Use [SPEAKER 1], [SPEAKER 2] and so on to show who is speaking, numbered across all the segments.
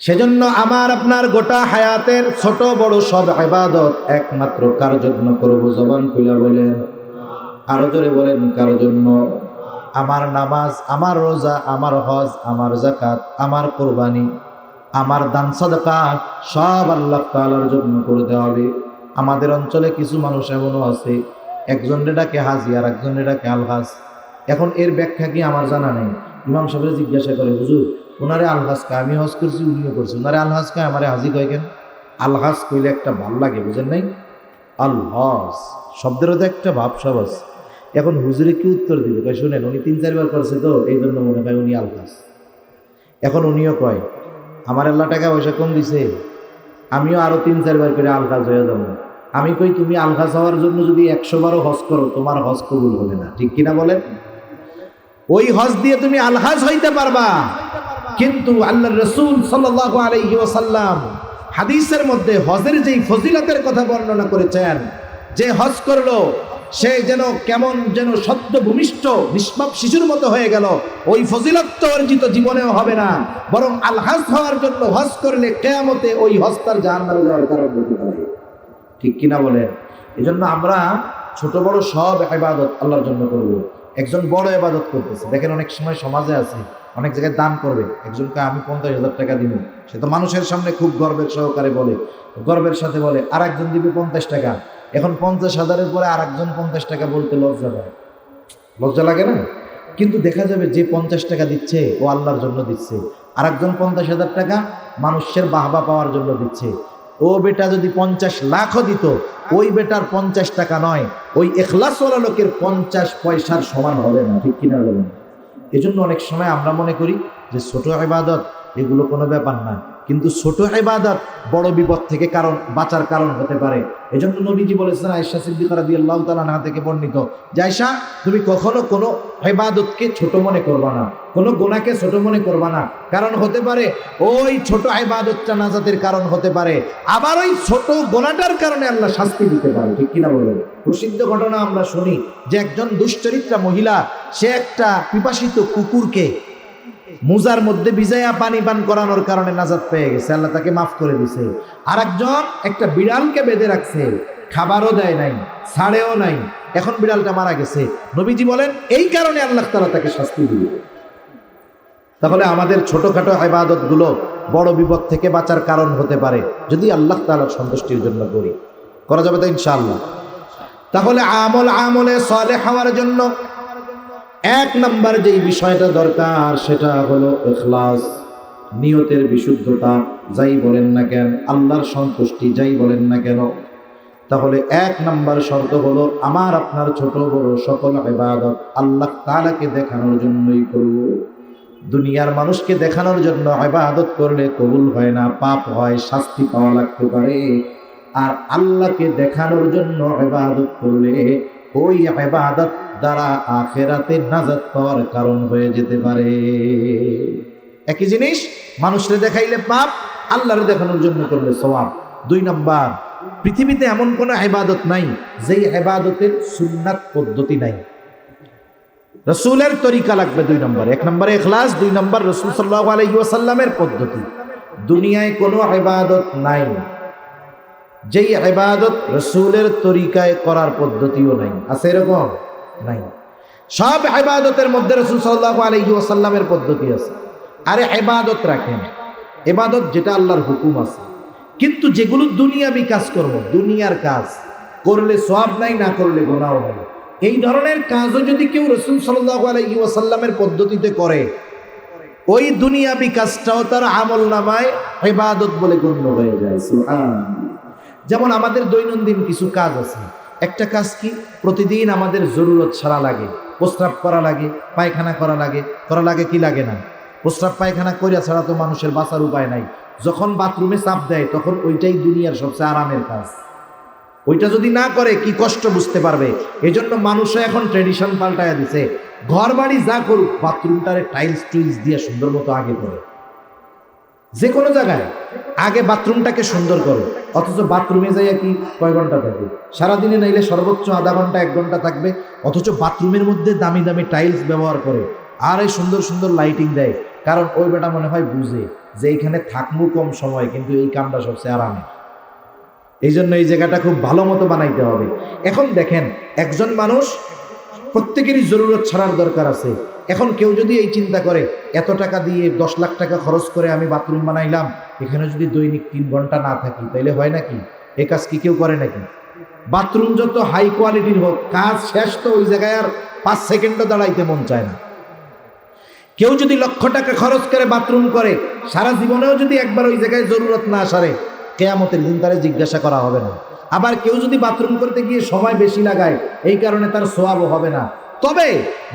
[SPEAKER 1] সেজন্য আমার আপনার গোটা হায়াতের ছোট বড় সব ইবাদত একমাত্র কার জন্য করব? জবান খুলে বলেন, আরো জোরে বলেন, কার জন্য? আমার নামাজ, আমার রোজা, আমার হজ, আমার যাকাত, আমার কুরবানি, আমার দান সাদাকা সব আল্লাহ তাআলার জন্য করতে হবে। আমাদের অঞ্চলে কিছু মানুষ এমনও আছে, একজনের ডাকে হাজি আর একজনের ডাকে আলহাজ। এখন এর ব্যাখ্যা কি আমার জানা নেই। ইমাম সাহেব জিজ্ঞাসা করে, হুজুর ওনারে আলহাজ কা, আমি হজ করছি উনিও করছি, ওনারে আলহাজ কা আমারে হাজি কয় কেন? আলহাজ কইলে একটা ভাল লাগে, বুঝেন নাই? আলহাজ শব্দেরও তো একটা ভাবসাব আছে। এখন হুজুরে কি উত্তর দিবে? কয় শুনেন, উনি 3-4 বার করছে তো এই জন্য মনে হয় উনি আলহাজ। এখন উনিও কয় আমার আল্লাহ টাকা পয়সা কম দিছে, আমিও আরো 3-4 বার করে আলহাজ হয়ে যাবো। আমি কই তুমি আলহাজ হওয়ার জন্য যদি 100 বারও হজ করো তোমার হজ কবুল হবে না, ঠিক কিনা বলেন? ওই হজ দিয়ে তুমি আলহাজ হইতে পারবা, কিন্তু আল্লাহর রাসূল সাল্লাল্লাহু আলাইহি ওয়াসাল্লাম হাদিসের মধ্যে হজের যেই ফজিলতের কথা বর্ণনা করেছেন, যে হজ করলো সে যেন কেমন যেন সদ্য ভূমিষ্ঠ নিষ্পাপ শিশুর মতো হয়ে গেল। ওই ফজিলত তো অর্জিত জীবনেও হবে না, বরং আলহাজ হওয়ার জন্য হজ করলে কিয়ামতে ওই হজ তার জাহান্নামে যাওয়ার কারণ হতে পারে, ঠিক কিনা বলেন? এজন্য আমরা ছোট বড় সব ইবাদত আল্লাহর জন্য করব। একজন বড় ইবাদত করতেছে, দেখেন অনেক সময় সমাজে আছে অনেক জায়গায় দান করবে, একজনকে আমি 50,000 টাকা দিব, সে তো মানুষের সামনে খুব গর্বের সহকারে বলে, গর্বের সাথে বলে, আর একজন দিবে 50 টাকা। এখন 50,000-এর পরে আর একজন 50 টাকা বলতে লজ্জা লাগে, লজ্জা লাগে না? কিন্তু দেখা যাবে যে 50 টাকা দিচ্ছে ও আল্লাহর জন্য দিচ্ছে, আর একজন 50,000 টাকা মানুষের বাহবা পাওয়ার জন্য দিচ্ছে। ও বেটা যদি 50 লাখও দিত, ওই বেটার 50 টাকা নয়, ওই ইখলাসওয়ালা লোকের 50 পয়সার সমান হবে না, ঠিক কিনা বলেন? এজন্য অনেক সময় আমরা মনে করি যে ছোট ইবাদত এগুলো কোনো ব্যাপার না, কিন্তু ছোট ইবাদত বড় বিপদ থেকে বাঁচার কারণ হতে পারে। এজন্য নবীজি বলেছেন, আয়েশা সিদ্দিকা রাদিয়াল্লাহু তাআলা আনহা থেকে বর্ণিত, যে আয়েশা তুমি কখনো কোনো ইবাদতকে ছোট মনে করবা না, কোনো গুনাহকে ছোট মনে করবা না, কারণ হতে পারে ওই ছোট ইবাদতটা নাজাতের কারণ হতে পারে, আবার ওই ছোট গুনাহটার কারণে আল্লাহ শাস্তি দিতে পারে, ঠিক কিনা বলেন? প্রসিদ্ধ ঘটনা আমরা শুনি যে একজন দুশ্চরিত্রা মহিলা, সে একটা পিপাসিত কুকুরকে মুজার মধ্যে ভিজাইয়া পানি পান করানোর কারণে নাজাত পেয়ে গেছে, আল্লাহ তাকে মাফ করে দিছে। আর একজন একটা বিড়ালকে বেঁধে রাখছে, খাবারও দেয় নাই, ছাড়েও নাই, এখন বিড়ালটা মারা গেছে। নবীজি বলেন এই কারণে আল্লাহ তাআলা তাকে শাস্তি দিবে। তাহলে আমাদের ছোটখাটো ইবাদত গুলো বড় বিপদ থেকে বাঁচার কারণ হতে পারে যদি আল্লাহ তাআলার সন্তুষ্টির জন্য করি। করা যাবে তো ইনশাআল্লাহ? তাহলে আমলে সালেহ হওয়ার জন্য 1 নাম্বার যেই বিষয়টা দরকার সেটা হলো ইখলাস, নিয়তের বিশুদ্ধতা। যাই বলেন না কেন, আল্লাহর সন্তুষ্টি যাই বলেন না কেন। তাহলে 1 নাম্বার শর্ত হলো আমার আপনার ছোট বড় সকল ইবাদত আল্লাহ তাআলাকে দেখানোর জন্যই করব। দুনিয়ার মানুষকে দেখানোর জন্য ইবাদত করলে কবুল হয় না, পাপ হয়, শাস্তি পাওয়া লাগতে পারে। আর আল্লাহকে দেখানোর জন্য ইবাদত করলে ওই ইবাদত দ্বারা আখিরাতে নাজাত পাওয়ার কারণ হয়ে যেতে পারে। একই জিনিস, মানুষরে দেখাইলে পাপ, আল্লাহরে দেখানোর জন্য করলে সওয়াব। 2 নাম্বার, পৃথিবীতে এমন কোনো ইবাদত নাই যেই ইবাদতের সুন্নাত পদ্ধতি নাই। রাসূলের তরিকা লাগবে 2 নাম্বার। 1 নম্বরে ইখলাস, 2 নম্বর রাসূল সাল্লাল্লাহু আলাইহি ওয়াসাল্লামের পদ্ধতি। দুনিয়ায় কোনো ইবাদত নাই যেই ইবাদত রাসূলের তরিকায় করার পদ্ধতিও নাই। আছে এরকম? নাই। সব ইবাদতের মধ্যে রাসূল সাল্লাল্লাহু আলাইহি ওয়াসাল্লামের পদ্ধতি আছে। আরে ইবাদত রাখেন, ইবাদত যেটা আল্লাহর হুকুম আছে, কিন্তু যেগুলো দুনিয়াবি কাজ করব, দুনিয়ার কাজ করলে সওয়াব নাই, না করলে গুনাহ নাই, এই ধরনের কাজও যদি কেউ রাসূল সাল্লাল্লাহু আলাইহি ওয়াসাল্লামের পদ্ধতিতে করে, ওই দুনিয়াবি কাজটাও তার আমলনামায় ইবাদত বলে গণ্য হয়ে যায়। সুবহানাল্লাহ। যেমন আমাদের দৈনন্দিন কিছু কাজ আছে। একটা কাজ কি, প্রতিদিন আমাদের জরুরত ছাড়া লাগে, প্রস্রাব করা লাগে, পায়খানা করা লাগে কি লাগে না? প্রস্রাব পায়খানা কইরা ছাড়া তো মানুষের বাঁচার উপায় নাই। যখন বাথরুমে চাপ দেয় তখন ওইটাই দুনিয়ার সবচেয়ে আরামের কাজ। ওইটা যদি না করে কি কষ্ট বুঝতে পারবে? এজন্য মানুষরা এখন ট্রেডিশন পাল্টায়া দিছে, ঘর বাড়ি যা করুক বাথরুমটারে টাইলস টুইলস দিয়ে সুন্দর মতো আগে করে, যে কোনো জায়গায় আগে বাথরুমটাকে সুন্দর করো। অথচ বাথরুমে যাইয়া কি কয় ঘন্টা থাকবে? সারাদিনে নাইলে সর্বোচ্চ আধা ঘন্টা 1 ঘন্টা থাকবে। অথচ বাথরুমের মধ্যে দামি দামি টাইলস ব্যবহার করে, আর এই সুন্দর সুন্দর লাইটিং দেয়। কারণ ওই বেটা মনে হয় বুঝে যে এইখানে থাকবো কম সময়, কিন্তু এই কামটা সবচেয়ে আরামে। এই জন্য এই জায়গাটা খুব ভালো মতো বানাইতে হবে। এখন দেখেন, একজন মানুষ প্রত্যেকেরই জরুরত ছাড়ার দরকার আছে। এখন কেউ যদি এই চিন্তা করে এত টাকা দিয়ে 10 লাখ টাকা খরচ করে আমি বাথরুম বানাইলাম, এখানে যদি দৈনিক 3 ঘন্টা না থাকি তাইলে হয় নাকি? এই কাজ কি কেউ করে নাকি? বাথরুম যত হাই কোয়ালিটির হোক, কাজ শেষ তো ওই জায়গায় আর 5 সেকেন্ডও দাঁড়াইতে মন চায় না। কেউ যদি লক্ষ টাকা খরচ করে বাথরুম করে, সারা জীবনেও যদি একবার ওই জায়গায় জরুরত না আসারে, কিয়ামতের দিন তারে জিজ্ঞাসা করা হবে না। আবার কেউ যদি বাথরুম করতে গিয়ে সময় বেশি লাগায়, এই কারণে তার সওয়াবও হবে না। তবে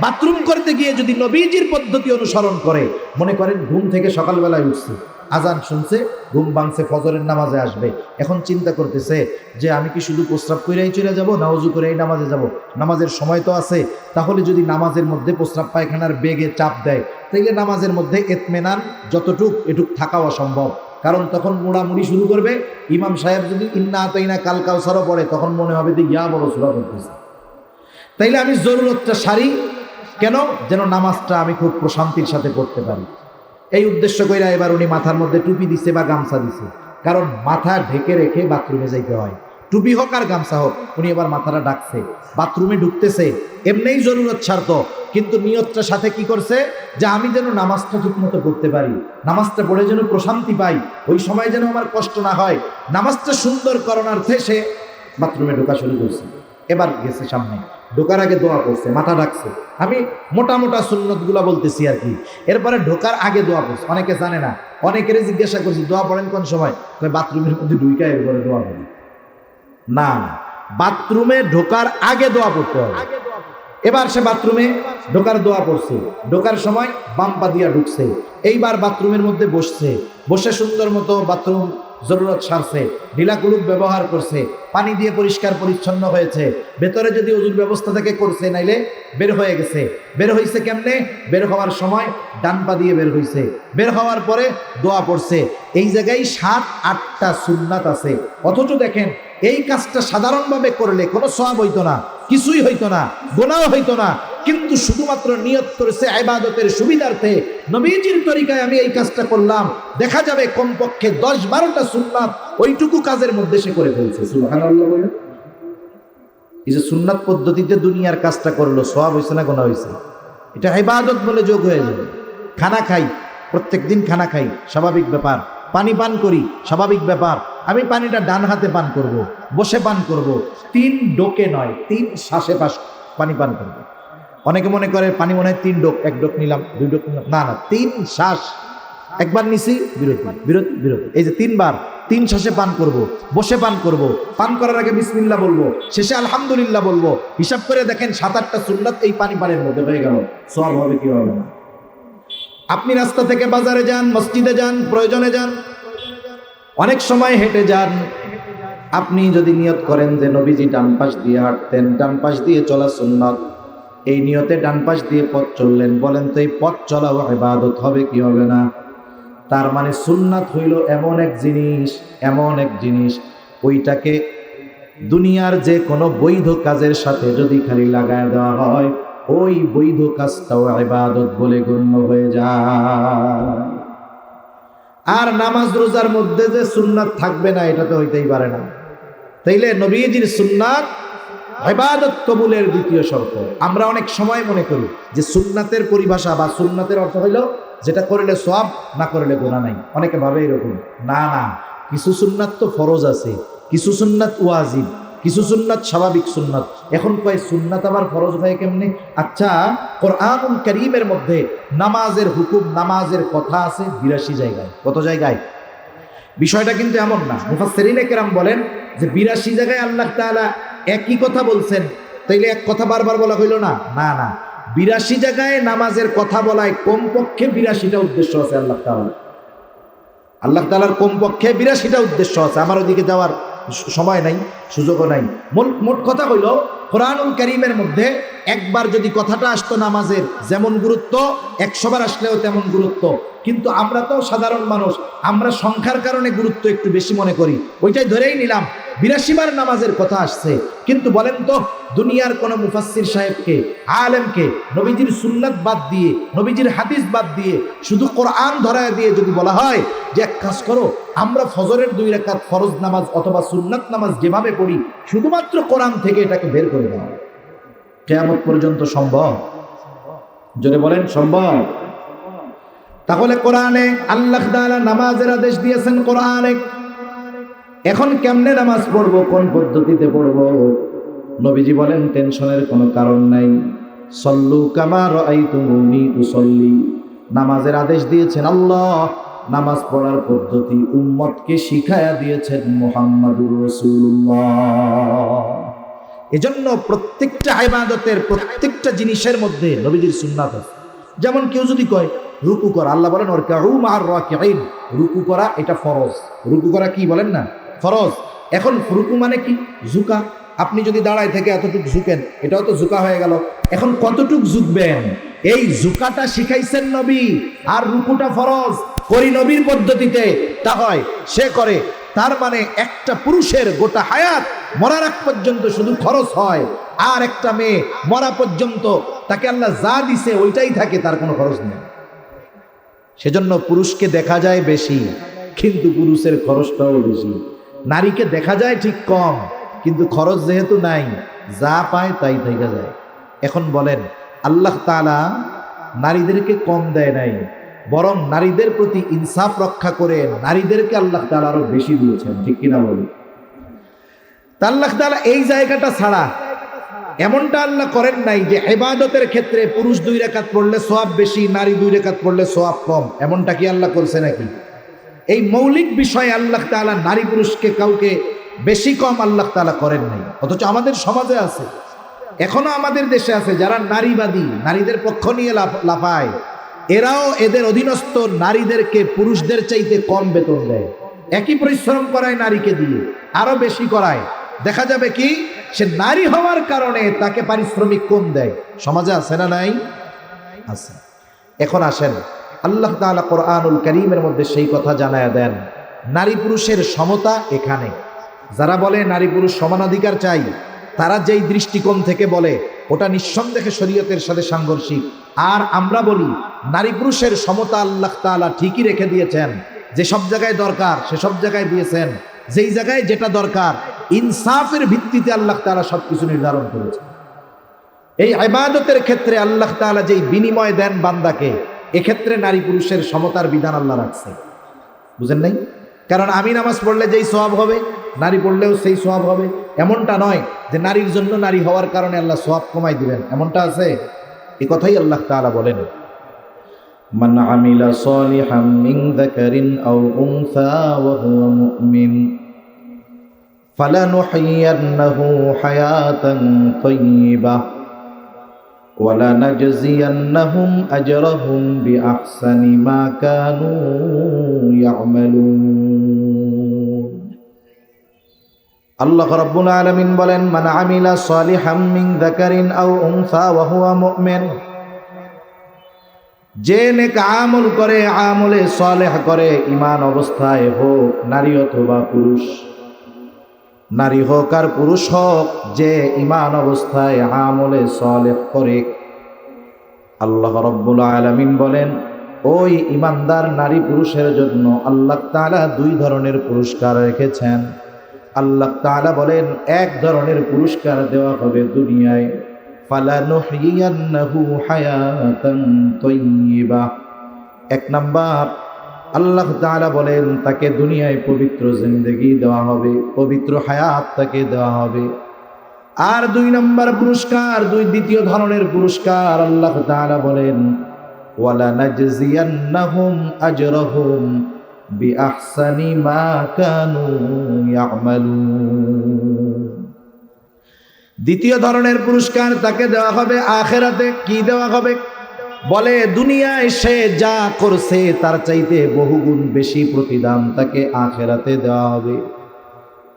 [SPEAKER 1] বাথরুম করতে গিয়ে যদি নবীজির পদ্ধতি অনুসরণ করে, মনে করেন ঘুম থেকে সকালবেলায় উঠছে, আজান শুনছে, ঘুম ভাঙছে, ফজরের নামাজে আসবে, এখন চিন্তা করতেছে যে আমি কি শুধু প্রস্রাব করেই চলে যাব না ওযু করেই নামাজে যাব? নামাজের সময় তো আছে, তাহলে যদি নামাজের মধ্যে প্রস্রাব পায়খানার বেগে চাপ দেয়, তাইলে নামাজের মধ্যে ইতমিনান যতটুক এটুক থাকা অসম্ভব। কারণ তখন মোড়ামুড়ি শুরু করবে। ইমাম সাহেব যদি ইন্না আতাইনা কাল কাউসারও পড়ে, তখন মনে হবে যে ইয়া বড় সূরা পড়তেছে। তাইলে আমি জরুরতটা সারি কেন? যেন নামাজটা আমি খুব প্রশান্তির সাথে পড়তে পারি। এই উদ্দেশ্য কইরা এবার উনি মাথার মধ্যে টুপি দিছে বা গামছা দিছে, কারণ মাথা ঢেকে রেখে বাথরুমে যাইতে হয়। টুপি হোক আর গামছা হোক, উনি এবার মাথাটা ডাকছে, বাথরুমে ঢুকতেছে, এমনিই জরুরত ছাড়ত, কিন্তু নিয়তটার সাথে কি করছে যে আমি যেন নামাজটা ঠিক মতো পড়তে পারি, নামাজটা পড়ে যেন প্রশান্তি পাই, ওই সময় যেন আমার কষ্ট না হয়, নামাজটা সুন্দর করণার্থে সে বাথরুমে ঢোকা শুরু করছে। এবার গেছে সামনে, ঢোকার আগে দোয়া করছে, মাথা ডাকছে। আমি মোটা মোটা সুন্নতগুলা বলতেছি আর কি। এরপরে ঢোকার আগে দোয়া করছে। অনেকে জানে না, অনেকেরই জিজ্ঞাসা করছি দোয়া পড়েন কোন সময়? বাথরুমের মধ্যে ঢুইকা এরপরে দোয়া করি না, বাথরুমে ঢোকার আগে দোয়া পড়তে হবে। এবার সে বাথরুমে ঢোকার দোয়া পড়ছে, ঢোকার সময় বাম পা দিয়া ঢুকছে, এইবার বাথরুমের মধ্যে বসছে, বসে সুন্দর মতো বাথরুম জরুরত সারছে, ঢিলাকুলুক ব্যবহার করছে, পানি দিয়ে পরিষ্কার পরিচ্ছন্ন হয়েছে, ভেতরে যদি ওযুর ব্যবস্থা থেকে করছে, নাইলে বের হয়ে গেছে। বের হয়েছে কেমনে? বের হওয়ার সময় ডান পা দিয়ে বের হয়েছে, বের হওয়ার পরে দোয়া পড়ছে। এই জায়গায় 7-8টা সুন্নাত আছে, অথচ দেখেন এই কাজটা সাধারণভাবে করলে কোনো সওয়াব হইতো না, কিছুই হইতো না, গুনাহ হইতো না, কিন্তু শুধুমাত্র নিয়ত করেছে ইবাদতের সুবিধার্থে, নবীজির তরিকায় আমি এই কাজটা করলাম, দেখা যাবে কমপক্ষে 10-12টা সুন্নাত ওইটুকু কাজের মধ্যে সে করে ফেলছে। সুবহানাল্লাহ বলে এই যে সুন্নাত পদ্ধতিতে দুনিয়ার কাজটা করলো, সওয়াব হইছে না গুনাহ হইছে? এটা ইবাদত বলে যোগ হয়ে যাবে। খানা খাই, প্রত্যেকদিন খানা খাই, স্বাভাবিক ব্যাপার। পানি পান করি, স্বাভাবিক ব্যাপার। আমি পানিটা ডান হাতে পান করব, বসে পান করব, 3 ডোকে নয়, 3 শ্বাসে পানি পান করব। অনেকে মনে করে পানি মনে হয় 3 ডোক, 1 ডোক নিলাম, 2 ডোক নিলাম, না না, 3 শ্বাস। একবার নিছি, বিরতি বিরতি বিরতি, এই যে 3 বার 3 শ্বাসে পান করব, বসে পান করব, পান করার আগে বিসমিল্লাহ বলবো, শেষে আলহামদুলিল্লাহ বলবো। হিসাব করে দেখেন 7-8টা সুন্নাত এই পানির মধ্যে হয়ে গেল। সওয়াব হবে কি হবে না? আপনি রাস্তা থেকে বাজারে যান, মসজিদে যান, প্রয়োজনে যান, অনেক সময় হেঁটে যান, আপনি যদি নিয়ত করেন যে নবীজি ডান পাশ দিয়ে হাঁটতেন, ডান পাশ দিয়ে চলা সুন্নাত, এই নিয়তে ডান পাশ দিয়ে পথ চললেন, বলেন তো এই পথ চলাও ইবাদত হবে কি হবে না? তার মানে সুন্নাত হইল এমন এক জিনিস, এমন এক জিনিস, ওইটাকে দুনিয়ার যে কোনো বৈধ কাজের সাথে যদি খালি লাগায় দেওয়া হয়, ওই বৈধ কাজটাও ইবাদত বলে গণ্য হয়ে যায়। আর নামাজ রোজার মধ্যে যে সুন্নাত থাকবে না, এটা তো হইতেই পারে না। তাইলে নবীজির সুন্নাত ইবাদত কবুলের দ্বিতীয় শর্ত। আমরা অনেক সময় মনে করি যে সুন্নাতের পরিভাষা বা সুন্নাতের অর্থ হইল যেটা করলে সওয়াব, না করলে গুনাহ নাই। অনেকে ভাবে এরকম। না না, কিছু সুন্নাত তো ফরজ আছে, কিছু সুন্নাত ওয়াজিব, কিছু সুন্নাত স্বাভাবিক সুন্নাত। এখন কয় সুন্নাত আবার ফরজ হয় কেমনে? আচ্ছা, কোরআনুল কারীমের মধ্যে নামাজের হুকুম, নামাজের কথা আছে 82 জায়গায়। কত জায়গায়? বিষয়টা কিন্তু এমন না। মুফাসসিরিনে কেরাম বলেন যে 82 জায়গায় আল্লাহ তাআলা একই কথা বলছেন, তাইলে এক কথা বারবার বলা হইল না? না না, 82 জায়গায় নামাজের কথা বলায় কমপক্ষে 82টা উদ্দেশ্য আছে আল্লাহ তাআলার কমপক্ষে 82টা উদ্দেশ্য আছে। আমার ওদিকে যাওয়ার সময় নাই, সুযোগও নাই। মোট কথা হইল, কোরআনুল কারীমের মধ্যে একবার যদি কথাটা আসতো নামাজের যেমন গুরুত্ব, 100 বার আসলেও তেমন গুরুত্ব। কিন্তু আমরা তো সাধারণ মানুষ, আমরা সংখ্যার কারণে গুরুত্ব একটু বেশি মনে করি, ওইটাই ধরেই নিলাম। 82 বার নামাজের কথা আসছে। কিন্তু বলেন তো, দুনিয়ার কোন মুফাসসির সাহেবকে, আলেমকে নবীজির সুন্নাত বাদ দিয়ে, নবীজির হাদিস বাদ দিয়ে, শুধু কোরআন ধরায় দিয়ে যদি বলা হয় যে এক কাজ করো, আমরা ফজরের 2 রাকাত ফরজ নামাজ অথবা সুন্নাত নামাজ যেভাবে পড়ি, শুধুমাত্র কোরআন থেকে এটাকে বের করে দাও, কিয়ামত পর্যন্ত সম্ভব? জোরে বলেন সম্ভব? তাহলে কোরআনে আল্লাহ তাআলা নামাজের আদেশ দিয়েছেন কোরআনে। এখন কেমনে নামাজ পড়বো, কোন পদ্ধতিতে পড়বো? নবীজি বলেন টেনশনের কোনো কারণ নাই। সল্লু কামা রাআইতুমুনি উসাল্লি। নামাজের আদেশ দিয়েছেন আল্লাহ, নামাজ পড়ার পদ্ধতি উম্মতকে শিখায়া দিয়েছেন মুহাম্মাদুর রাসূলুল্লাহ। এজন্য প্রত্যেকটা ইবাদতের প্রত্যেকটা জিনিসের মধ্যে নবীজির সুন্নাত আছে। যেমন কেউ যদি কয় রুকু করা, আল্লাহ বলেন ওয়ারকাউ মা'আর রাকিঈন, রুকু করা এটা ফরজ। রুকু করা কি বলেন না? ফরজ। এখন রুকু মানে কি? ঝুঁকা। আপনি যদি দাঁড়ায় থেকে এতটুকু ঝুঁকেন, এটাও তো ঝুঁকা হয়ে গেল। এখন কতটুকু ঝুঁকবেন, এই ঝুঁকাটা শিখাইছেন নবী। আর রুকুটা ফরজ, করি নবীর পদ্ধতিতে, তা হয় সে করে। তার মানে একটা পুরুষের গোটা হায়াত মরার আগ পর্যন্ত শুধু খরচ হয়, আর একটা মেয়ে মরা পর্যন্ত তাকে আল্লাহ যা দিছে ওইটাই থাকে, তার কোনো খরচ নেই। সেজন্য পুরুষকে দেখা যায় বেশি, কিন্তু পুরুষের খরচটাও বেশি। নারীকে দেখা যায় ঠিক কম, কিন্তু খরচ যেহেতু নাই, যা পায় তাই থেকে যায়। এখন বলেন, আল্লাহ তাআলা নারীদেরকে কম দেয় নাই, বরং নারীদের প্রতি ইনসাফ রক্ষা করে নারীদেরকে আল্লাহ তাআলা আরো বেশি দিয়েছেন, ঠিক কিনা বলি? তা আল্লাহ তাআলা এই জায়গাটা ছাড়া এমনটা আল্লাহ করেন নাই যে ইবাদতের ক্ষেত্রে পুরুষ 2 রাকাত পড়লে সওয়াব বেশি, নারী 2 রাকাত পড়লে সওয়াব কম। এমনটা কি আল্লাহ করছে নাকি? এই মৌলিক বিষয়ে আল্লাহ তাআলা নারী পুরুষকে কাউকে বেশি কম আল্লাহ তাআলা করেন নাই। অথচ আমাদের সমাজে আছে, এখনো আমাদের দেশে আছে যারা নারীবাদী, নারীদের পক্ষ নিয়ে লাফায়। এরাও এদের অধীনস্থ নারীদেরকে পুরুষদের চাইতে কম বেতন দেয়, একই পরিশ্রম করায় নারীকে দিয়ে আরো বেশি করায়। দেখা যাবে কি সে নারী হওয়ার কারণে তাকে পারিশ্রমিক কম দেয়। সমাজে আছে না নাই? আছে। এখন আসেন, আল্লাহ তাআলা কোরআনুল কারীমের মধ্যে সেই কথা জানায়া দেন, নারী পুরুষের সমতা এখানে। যারা বলে নারী পুরুষ সমানাধিকার চাই, তারা যেই দৃষ্টিকোণ থেকে বলে ওটা নিঃসন্দেহে শরীয়তের সাথে সাংঘর্ষিক। আর আমরা বলি নারী পুরুষের সমতা আল্লাহ তাআলা ঠিকই রেখে দিয়েছেন, যে সব জায়গায় দরকার সে সব জায়গায় দিয়েছেন, যেই জায়গায় যেটা দরকার ইনসাফের ভিত্তিতে আল্লাহ তাআলা সবকিছু নির্ধারণ করেছেন। এই ইবাদতের ক্ষেত্রে আল্লাহ তাআলা যেই বিনিময় দেন বান্দাকে, এক্ষেত্রে নারী পুরুষের সমতার বিধান আল্লাহ রাখছে। বুঝেন নাই? কারণ আমি নামাজ পড়লে যেই সওয়াব হবে, নারী পড়লেও সেই সওয়াব হবে, এমনটা নয় যে নারীর জন্য নারী হওয়ার কারণে আল্লাহ সওয়াব কমাই দিবেন, এমনটা আছে? এই কথাই আল্লাহ তাআলা বলেন, মান আমিলা সালিহাম মিন যাকারিন আও উনসা ওয়া হুয়া মুমিন ফালানুহয়িয়ান্নাহু হায়াতান তাইয়্যিবাহ ওয়া লানাজজিয়ান্নাহুম আজরাহুম বিআহসানি মা কানু ইয়ামালুন। আল্লাহ রাব্বুল আলামিন বলেন, মান আমিলা সালিহাম মিন যাকারিন আও উনসা ওয়া হুয়া মুমিন, যে নেক আমল করে, আমলে সালেহ করে, ঈমান অবস্থায় হোক নারী অথবা পুরুষ, নারী হোক আর পুরুষ হোক, যে ঈমান অবস্থায় আমলে সালেহ করে, আল্লাহ রাব্বুল আলামিন বলেন ওই ঈমানদার নারী পুরুষের জন্য আল্লাহ তাআলা 2 ধরনের পুরস্কার রেখেছেন। আল্লাহ তাআলা বলেন এক ধরনের পুরস্কার দেওয়া হবে দুনিয়ায়, ফালানুহয়িয়ান্নাহু হায়াতান তাইয়্যিবাহ। 1 নাম্বার, আল্লাহ তাআলা বলেন তাকে দুনিয়ায় পবিত্র জিন্দেগি দেওয়া হবে, পবিত্র হায়াত তাকে দেওয়া হবে। আর 2 নাম্বার পুরস্কার, দ্বিতীয় ধরনের পুরস্কার আল্লাহ তাআলা বলেন ওয়ালা নাজজিয়ান্নাহুম আজরাহুম বিআহসানি মা কানু ইয়ামালুন। দ্বিতীয় ধরনের পুরস্কার তাকে দেওয়া হবে আখিরাতে। কি দেওয়া হবে? বলে দুনিয়ায় সে যা করছে তার চাইতে বহুগুণ বেশি প্রতিদান তাকে আখিরাতে দেওয়া হবে।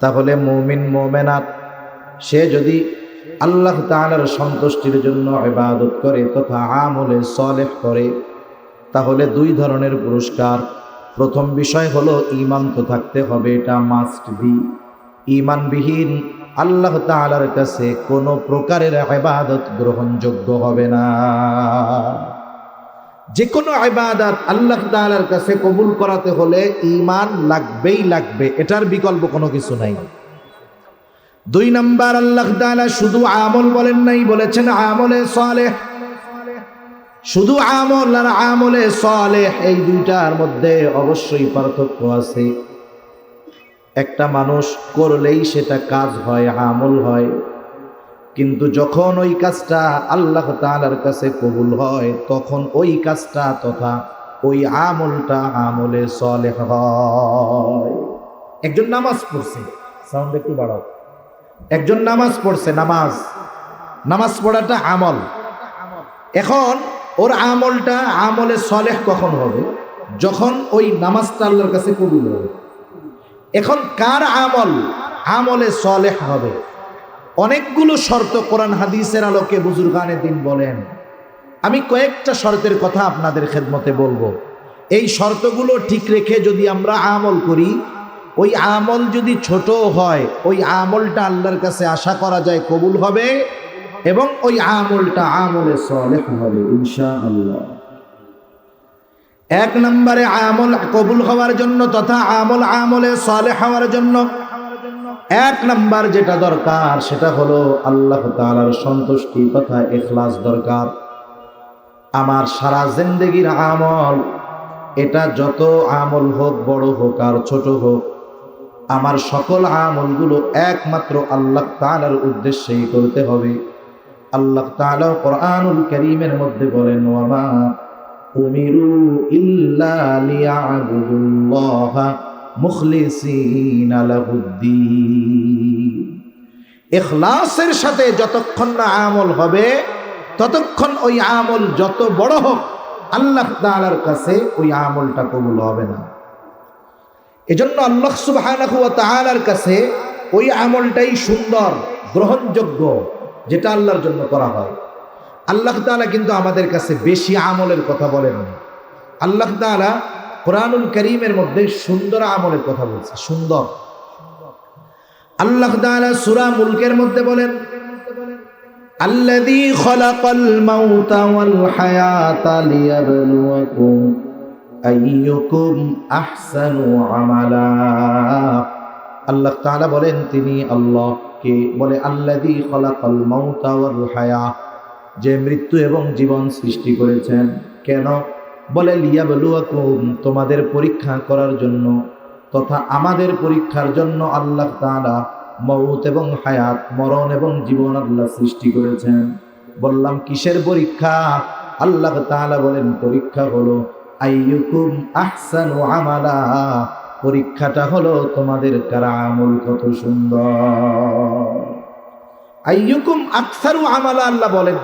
[SPEAKER 1] তাহলে মুমিন মুমিনাত সে যদি আল্লাহ তাআলার সন্তুষ্টির জন্য ইবাদত করে তথা আমলে সালেহ করে, তাহলে 2 ধরনের পুরস্কার। প্রথম বিষয় হলো ঈমান তো থাকতে হবে, এটা মাস্ট বি। ঈমানবিহীন আল্লাহ তাআলার কাছে কোনো প্রকারের ইবাদত গ্রহণযোগ্য হবে না। যে কোনো ইবাদত আল্লাহ তাআলার কাছে কবুল করাতে হলে ঈমান লাগবেই লাগবে, এটার বিকল্প কোনো কিছু নাই। 2 নাম্বার, আল্লাহ তাআলা শুধু আমল বলেন নাই, বলেছেন আমলে সালেহ। শুধু আমল আর আমলে সালেহ এই দুইটার মধ্যে অবশ্যই পার্থক্য আছে। একটা মানুষ করলেই সেটা কাজ হয়, আমল হয়, কিন্তু যখন ওই কাজটা আল্লাহ তাআলার কাছে কবুল হয় তখন ওই কাজটা তথা ওই আমলটা আমলে সালেহ হয়। একজন নামাজ পড়ছে, সাউন্ড একটু বাড়াও। একজন নামাজ পড়ছে, নামাজ পড়াটা আমল। এখন ওর আমলটা আমলে সালেহ কখন হবে? যখন ওই নামাজটা আল্লাহর কাছে কবুল হবে। এখন কার আমল আমলে সালেহ হবে? অনেকগুলো শর্ত কোরআন হাদিসের আলোকে বুজুর্গানে দ্বীন বলেন। আমি কয়েকটা শর্তের কথা আপনাদের খেদমতে বলবো। এই শর্তগুলো ঠিক রেখে যদি আমরা আমল করি, ওই আমল যদি ছোট হয় ওই আমলটা আল্লাহর কাছে আশা করা যায় কবুল হবে, এবং ওই আমলটা আমলে সালেহ হবে ইনশাআল্লাহ। 1 নম্বরে আমল কবুল হওয়ার জন্য তথা আমলে সালেহ হওয়ার জন্য 1 নম্বর যেটা দরকার সেটা হলো আল্লাহ তাআলার সন্তুষ্টি তথা ইখলাস দরকার। আমার সারা জিন্দেগির আমল, এটা যত আমল হোক, বড় হোক আর ছোট হোক, আমার সকল আমলগুলো একমাত্র আল্লাহ তাআলার উদ্দেশ্যেই করতে হবে। আল্লাহ তাআলা কোরআনুল কারীমের মধ্যে বলেন, ওয়ামা উমিরু ইল্লা লিয়াবুদুল্লাহা মুখলিসিনা লাহুদ্দীন। ইখলাসের সাথে যতক্ষণ না আমল হবে ততক্ষণ ওই আমল যত বড় হোক আল্লাহ তাআলার কাছে ওই আমলটা কবুল হবে না। এজন্য আল্লাহ সুবহানাহু ওয়া তাআলার কাছে ওই আমলটাই সুন্দর, গ্রহণযোগ্য, যেটা আল্লাহর জন্য করা হয়। আল্লাহ তাআলা কিন্তু আমাদের কাছে বেশি আমলের কথা বলেন না। আল্লাহ তাআলা কোরআনুল কারীমের মধ্যে সুন্দর আমলের কথা বলছে, সুন্দর। আল্লাহ তাআলা সূরা মুলকের মধ্যে বলেন, আল্লাযী খালাকাল মাউতা ওয়াল হায়াতা লিয়াবলুয়াকুম আইয়ুকুম আহসানু আমালা। আল্লাহ তাআলা বলেন, তিনি আল্লাহ। কে বলে? আল্লাযী খালাকাল মাউতা ওয়াল হায়া, যে মৃত্যু এবং জীবন সৃষ্টি করেছেন। কেন? বলে লিয়াবলুয়াকুম, তোমাদের পরীক্ষা করার জন্য তথা আমাদের পরীক্ষার জন্য আল্লাহ তাআলা মউত এবং হায়াত, মরণ এবং জীবন আল্লাহ সৃষ্টি করেছেন। বললাম কিসের পরীক্ষা? আল্লাহ তাআলা বলেন পরীক্ষা হলো আইয়ুকুম আহসানু আমালা, পরীক্ষাটা হলো তোমাদের কারা আমল কত সুন্দর। আইয়ুকুম আকসারু আমালা আল্লাহ বলেন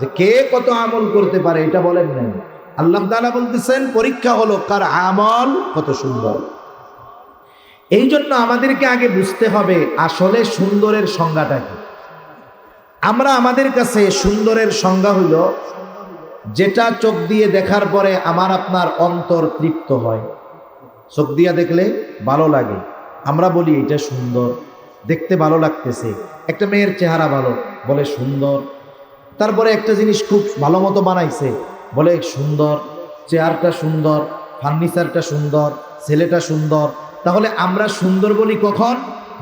[SPEAKER 1] যে কে কত আমল করতে পারে, এটা বলেন নাই। আল্লাহ তাআলা বলতেছেন পরীক্ষা হলো কার আমল কত সুন্দর। এই জন্য আমাদেরকে আগে বুঝতে হবে আসলে সুন্দরের সংজ্ঞাটা কি। আমরা আমাদের কাছে সুন্দরের সংজ্ঞা হইল যেটা চোখ দিয়ে দেখার পরে আমার আপনার অন্তর তৃপ্ত হয়। চোখ দিয়ে দেখলে ভালো লাগে, আমরা বলি এটা সুন্দর, দেখতে ভালো লাগতেছে। একটা মেয়ের চেহারা ভালো, বলে সুন্দর। তারপরে একটা জিনিস খুব ভালো মতো বানাইছে, বলে সুন্দর। চেয়ারটা সুন্দর, ফার্নিচারটা সুন্দর, ছেলেটা সুন্দর। তাহলে আমরা সুন্দর বলি কখন?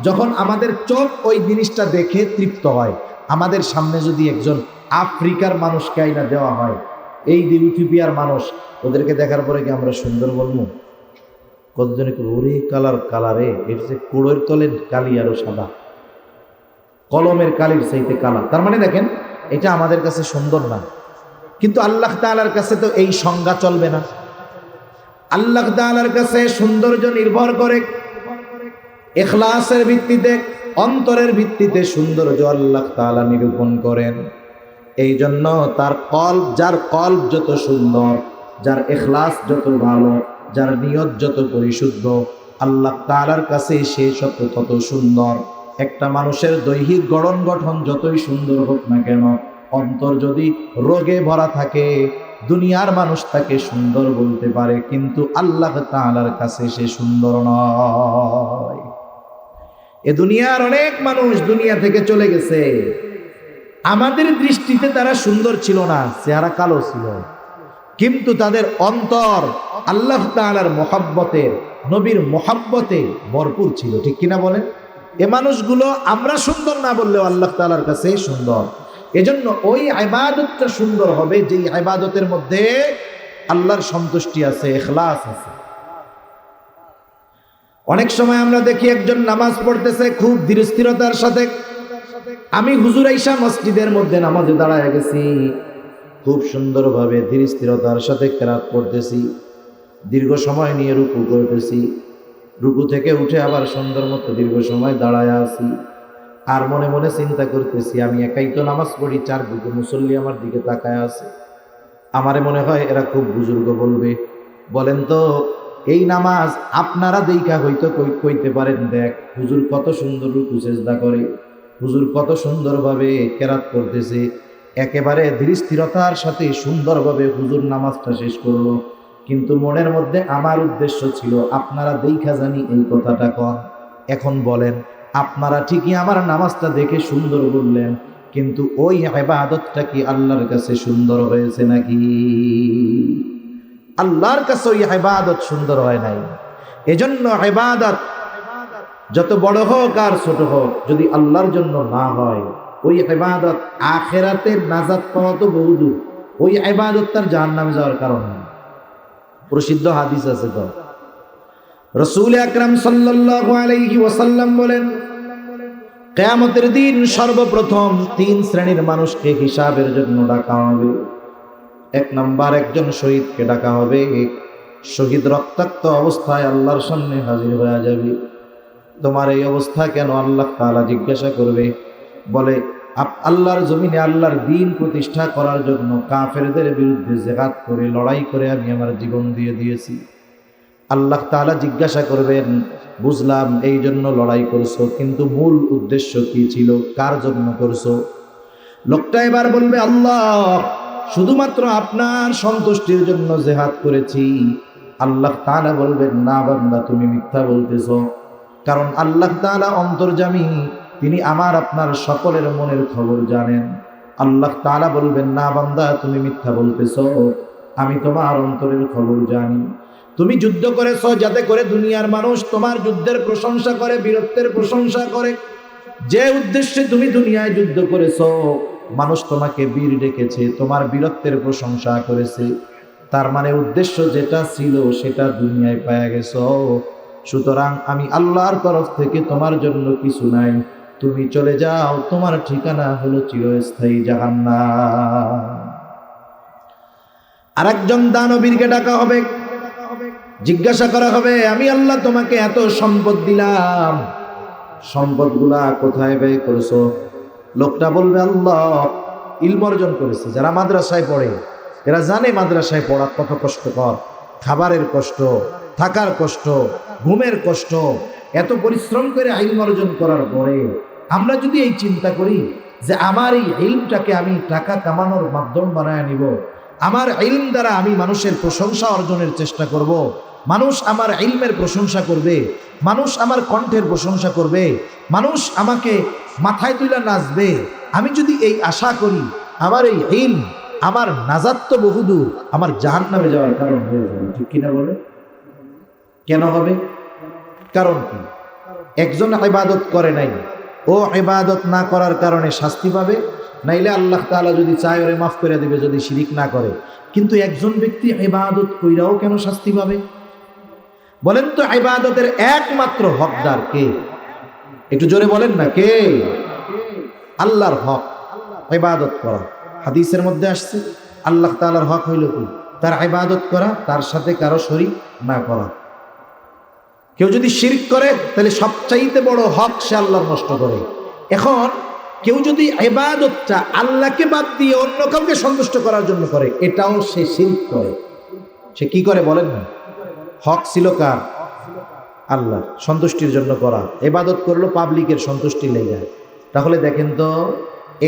[SPEAKER 1] যখন আমাদের চোখ ওই জিনিসটা দেখে তৃপ্ত হয়। আমাদের সামনে যদি একজন আফ্রিকার মানুষকে আইনা দেওয়া হয়, এই যে ইথিওপিয়ার মানুষ, ওদেরকে দেখার পরে কি আমরা সুন্দর বলবো? কতজনে ওরে কালারে, এর যে কুড়োর তলের কালি আরো সাদা, কলমের কালির চাইতে কালা। তার মানে দেখেন এটা আমাদের কাছে সুন্দর না, কিন্তু আল্লাহ তাআলার কাছে তো এই সংজ্ঞা চলবে না। আল্লাহ তাআলার কাছে সৌন্দর্য নির্ভর করে ইখলাসের ভিত্তিতে, অন্তরের ভিত্তিতে সৌন্দর্য আল্লাহ তাআলা নিরূপণ করেন। এই জন্য তার কলব, যার কলব যত সুন্দর, যার ইখলাস যত ভালো, যার নিয়ত যত পরিশুদ্ধ, আল্লাহ তাআলার কাছে সে তত সুন্দর। একটা মানুষের দৈহিক গঠন যতই সুন্দর হোক না কেন, অন্তর যদি রোগে ভরা থাকে, দুনিয়ার মানুষ তাকে সুন্দর বলতে পারে, কিন্তু আল্লাহ তাআলার কাছে সে সুন্দর নয়। এ দুনিয়ার অনেক মানুষ দুনিয়া থেকে চলে গেছে, আমাদের দৃষ্টিতে তারা সুন্দর ছিল না, চেহারা কালো ছিল, কিন্তু তাদের অন্তর আল্লাহ তাআলার মহব্বতের, নবীর মহব্বতে ভরপুর ছিল। ঠিক কিনা বলেন? এ মানুষগুলো আমরা সুন্দর না বললেও আল্লাহ তাআলার কাছে সুন্দর। এজন্য ওই ইবাদতটা সুন্দর হবে যেই ইবাদতের মধ্যে আল্লাহর সন্তুষ্টি আছে, ইখলাস আছে। অনেক সময় আমরা দেখি একজন নামাজ পড়তেছে খুব ধীরস্থিরতার সাথে, আমি হুজুর আইসা মসজিদের মধ্যে নামাজে দাঁড়ায় গেছি, খুব সুন্দরভাবে ধীরস্থিরতার সাথে কেরাত পড়তেছি, দীর্ঘ সময় নিয়ে রুকু করতেছি, রুকু থেকে উঠে আবার সুন্দর মতো দীর্ঘ সময় দাঁড়ায় আছি, আর মনে মনে চিন্তা করতেছি আমি একাই তো নামাজ পড়ি, চারদিকে মুসল্লি আমার দিকে তাকায় আছে, আমারে মনে হয় এরা খুব বুজুর্গ বলবে। বলেন তো এই নামাজ আপনারা দেখা হয়তো কইতে পারেন, দেখ হুজুর কত সুন্দর রুকু সেজদা করে, হুজুর কত সুন্দরভাবে কেরাত করতেছে, একেবারে ধীরস্থিরতার সাথে সুন্দরভাবে হুজুর নামাজটা শেষ করলো, কিন্তু মনের মধ্যে আমার উদ্দেশ্য ছিল আপনারা দেখা জানি এই কথাটা কন। এখন বলেন আপনারা ঠিকই আমার নামাজটা দেখে সুন্দর বললেন, কিন্তু ওই ইবাদতটা কি আল্লাহর কাছে সুন্দর হয়েছে নাকি? আল্লাহর কাছে ওই ইবাদত সুন্দর হয় নাই। এজন্য ইবাদত যত বড় হোক আর ছোট হোক, যদি আল্লাহর জন্য না হয় ওই ইবাদত আখিরাতের নাজাত পাওয়া তো বহুদূর, ওই ইবাদত তার জাহান্নামে যাওয়ার কারণ না। প্রসিদ্ধ হাদিস আছে তো, রাসূল আকরাম সাল্লাল্লাহু আলাইহি ওয়াসাল্লাম বলেন, কিয়ামতের দিন সর্বপ্রথম তিন শ্রেণীর মানুষকে হিসাবের জন্য ডাকা হবে। এক নাম্বার, একজন শহীদকে ডাকা হবে। শহীদ রক্তাক্ত অবস্থায় আল্লাহর সামনে হাজির হয়ে যাবে। তোমার এই অবস্থা কেন? আল্লাহ তাআলা জিজ্ঞাসা করবে, বলে আল্লাহর জমিনে আল্লাহর দ্বীন প্রতিষ্ঠা করার জন্য কাফেরদের বিরুদ্ধে জিহাদ করে লড়াই করে আমি আমার জীবন দিয়ে দিয়েছি। আল্লাহ তাআলা জিজ্ঞাসা করবেন, বুঝলাম এই জন্য লড়াই করছো, কিন্তু মূল উদ্দেশ্য কি ছিল, কার জন্য করছো? লোকটা এবার বলবে, আল্লাহ শুধুমাত্র আপনার সন্তুষ্টির জন্য জিহাদ করেছি। আল্লাহ তাআলা বলবেন, না বান্দা তুমি মিথ্যা বলতেছো, কারণ আল্লাহ তাআলা অন্তর্যামী, তিনি আমার আপনার সকলের মনের খবর জানেন। আল্লাহ তাআলা বলবেন, না বান্দা তুমি মিথ্যা বলতেছো, আমি তোমার অন্তরের খবর জানি। তুমি যুদ্ধ করেছো যাতে করে দুনিয়ার মানুষ তোমার যুদ্ধের প্রশংসা করে, বীরত্বের প্রশংসা করে। যে উদ্দেশ্যে তুমি দুনিয়ায় যুদ্ধ করেছো, মানুষ তোমাকে বীর ডেকেছে, তোমার বীরত্বের প্রশংসা করেছে, তার মানে উদ্দেশ্য যেটা ছিল সেটা দুনিয়ায় পাওয়া গেছো। সুতরাং আমি আল্লাহর তরফ থেকে তোমার জন্য কিছু নাই, তুমি চলে যাও, তোমার ঠিকানা হলো চিরস্থায়ী জাহান্নাম। আরেকজন দানবীরকে ডাকা হবে, জিজ্ঞাসা করা হবে, আমি আল্লাহ তোমাকে এত সম্পদ দিলাম, সম্পদগুলা কোথায় ব্যয় করেছো? লোকটা বলবে, আল্লাহ ইলম অর্জন করেছে। যারা মাদ্রাসায় পড়ে এরা জানে মাদ্রাসায় পড়া কত কষ্টকর, খাবারের কষ্ট, থাকার কষ্ট, ঘুমের কষ্ট। এত পরিশ্রম করে ইলম অর্জন করার পরে আমরা যদি এই চিন্তা করি যে আমার এই ইলমটাকে আমি টাকা কামানোর মাধ্যম বানায় নিব, আমার ইলম দ্বারা আমি মানুষের প্রশংসা অর্জনের চেষ্টা করব, মানুষ আমার ইলমের প্রশংসা করবে, মানুষ আমার কণ্ঠের প্রশংসা করবে, মানুষ আমাকে মাথায় তুলে নাচবে, আমি যদি এই আশা করি, আমার এই ইলম আমার নাজাত তো বহুদূর, আমার জাহান্নামে যাওয়ার কারণ হয়ে যাবে। ঠিক কিনা বলে? কেন হবে? কারণ কি? একজন ইবাদত করে নাই, ও ইবাদত না করার কারণে শাস্তি পাবে, নাইলে আল্লাহ তাআলা যদি চায় ওরে মাফ করে দিবে যদি শিরিক না করে। কিন্তু একজন ব্যক্তি ইবাদত কইরাও কেন শাস্তি পাবে? বলেন তো, ইবাদতের একমাত্র হকদার কে? একটু জোরে বলেন না, কে? আল্লাহর হক ইবাদত করা। হাদিসের মধ্যে আসছে আল্লাহ তাআলার হক হইল কি? তার ইবাদত করা, তার সাথে কারো শরীক না করা। কেউ যদি শিরক করে তাহলে সবচাইতে বড় হক সে আল্লাহর নষ্ট করে। এখন কেউ যদি ইবাদতটা আল্লাহকে বাদ দিয়ে অন্য কাউকে সন্তুষ্ট করার জন্য করে, এটাও সে শিরক করে। সে কি করে বলেন না? হক ছিল কার? আল্লাহ সন্তুষ্টির জন্য করা, ইবাদত করলো পাবলিকের সন্তুষ্টি লেগে। তাহলে দেখেন তো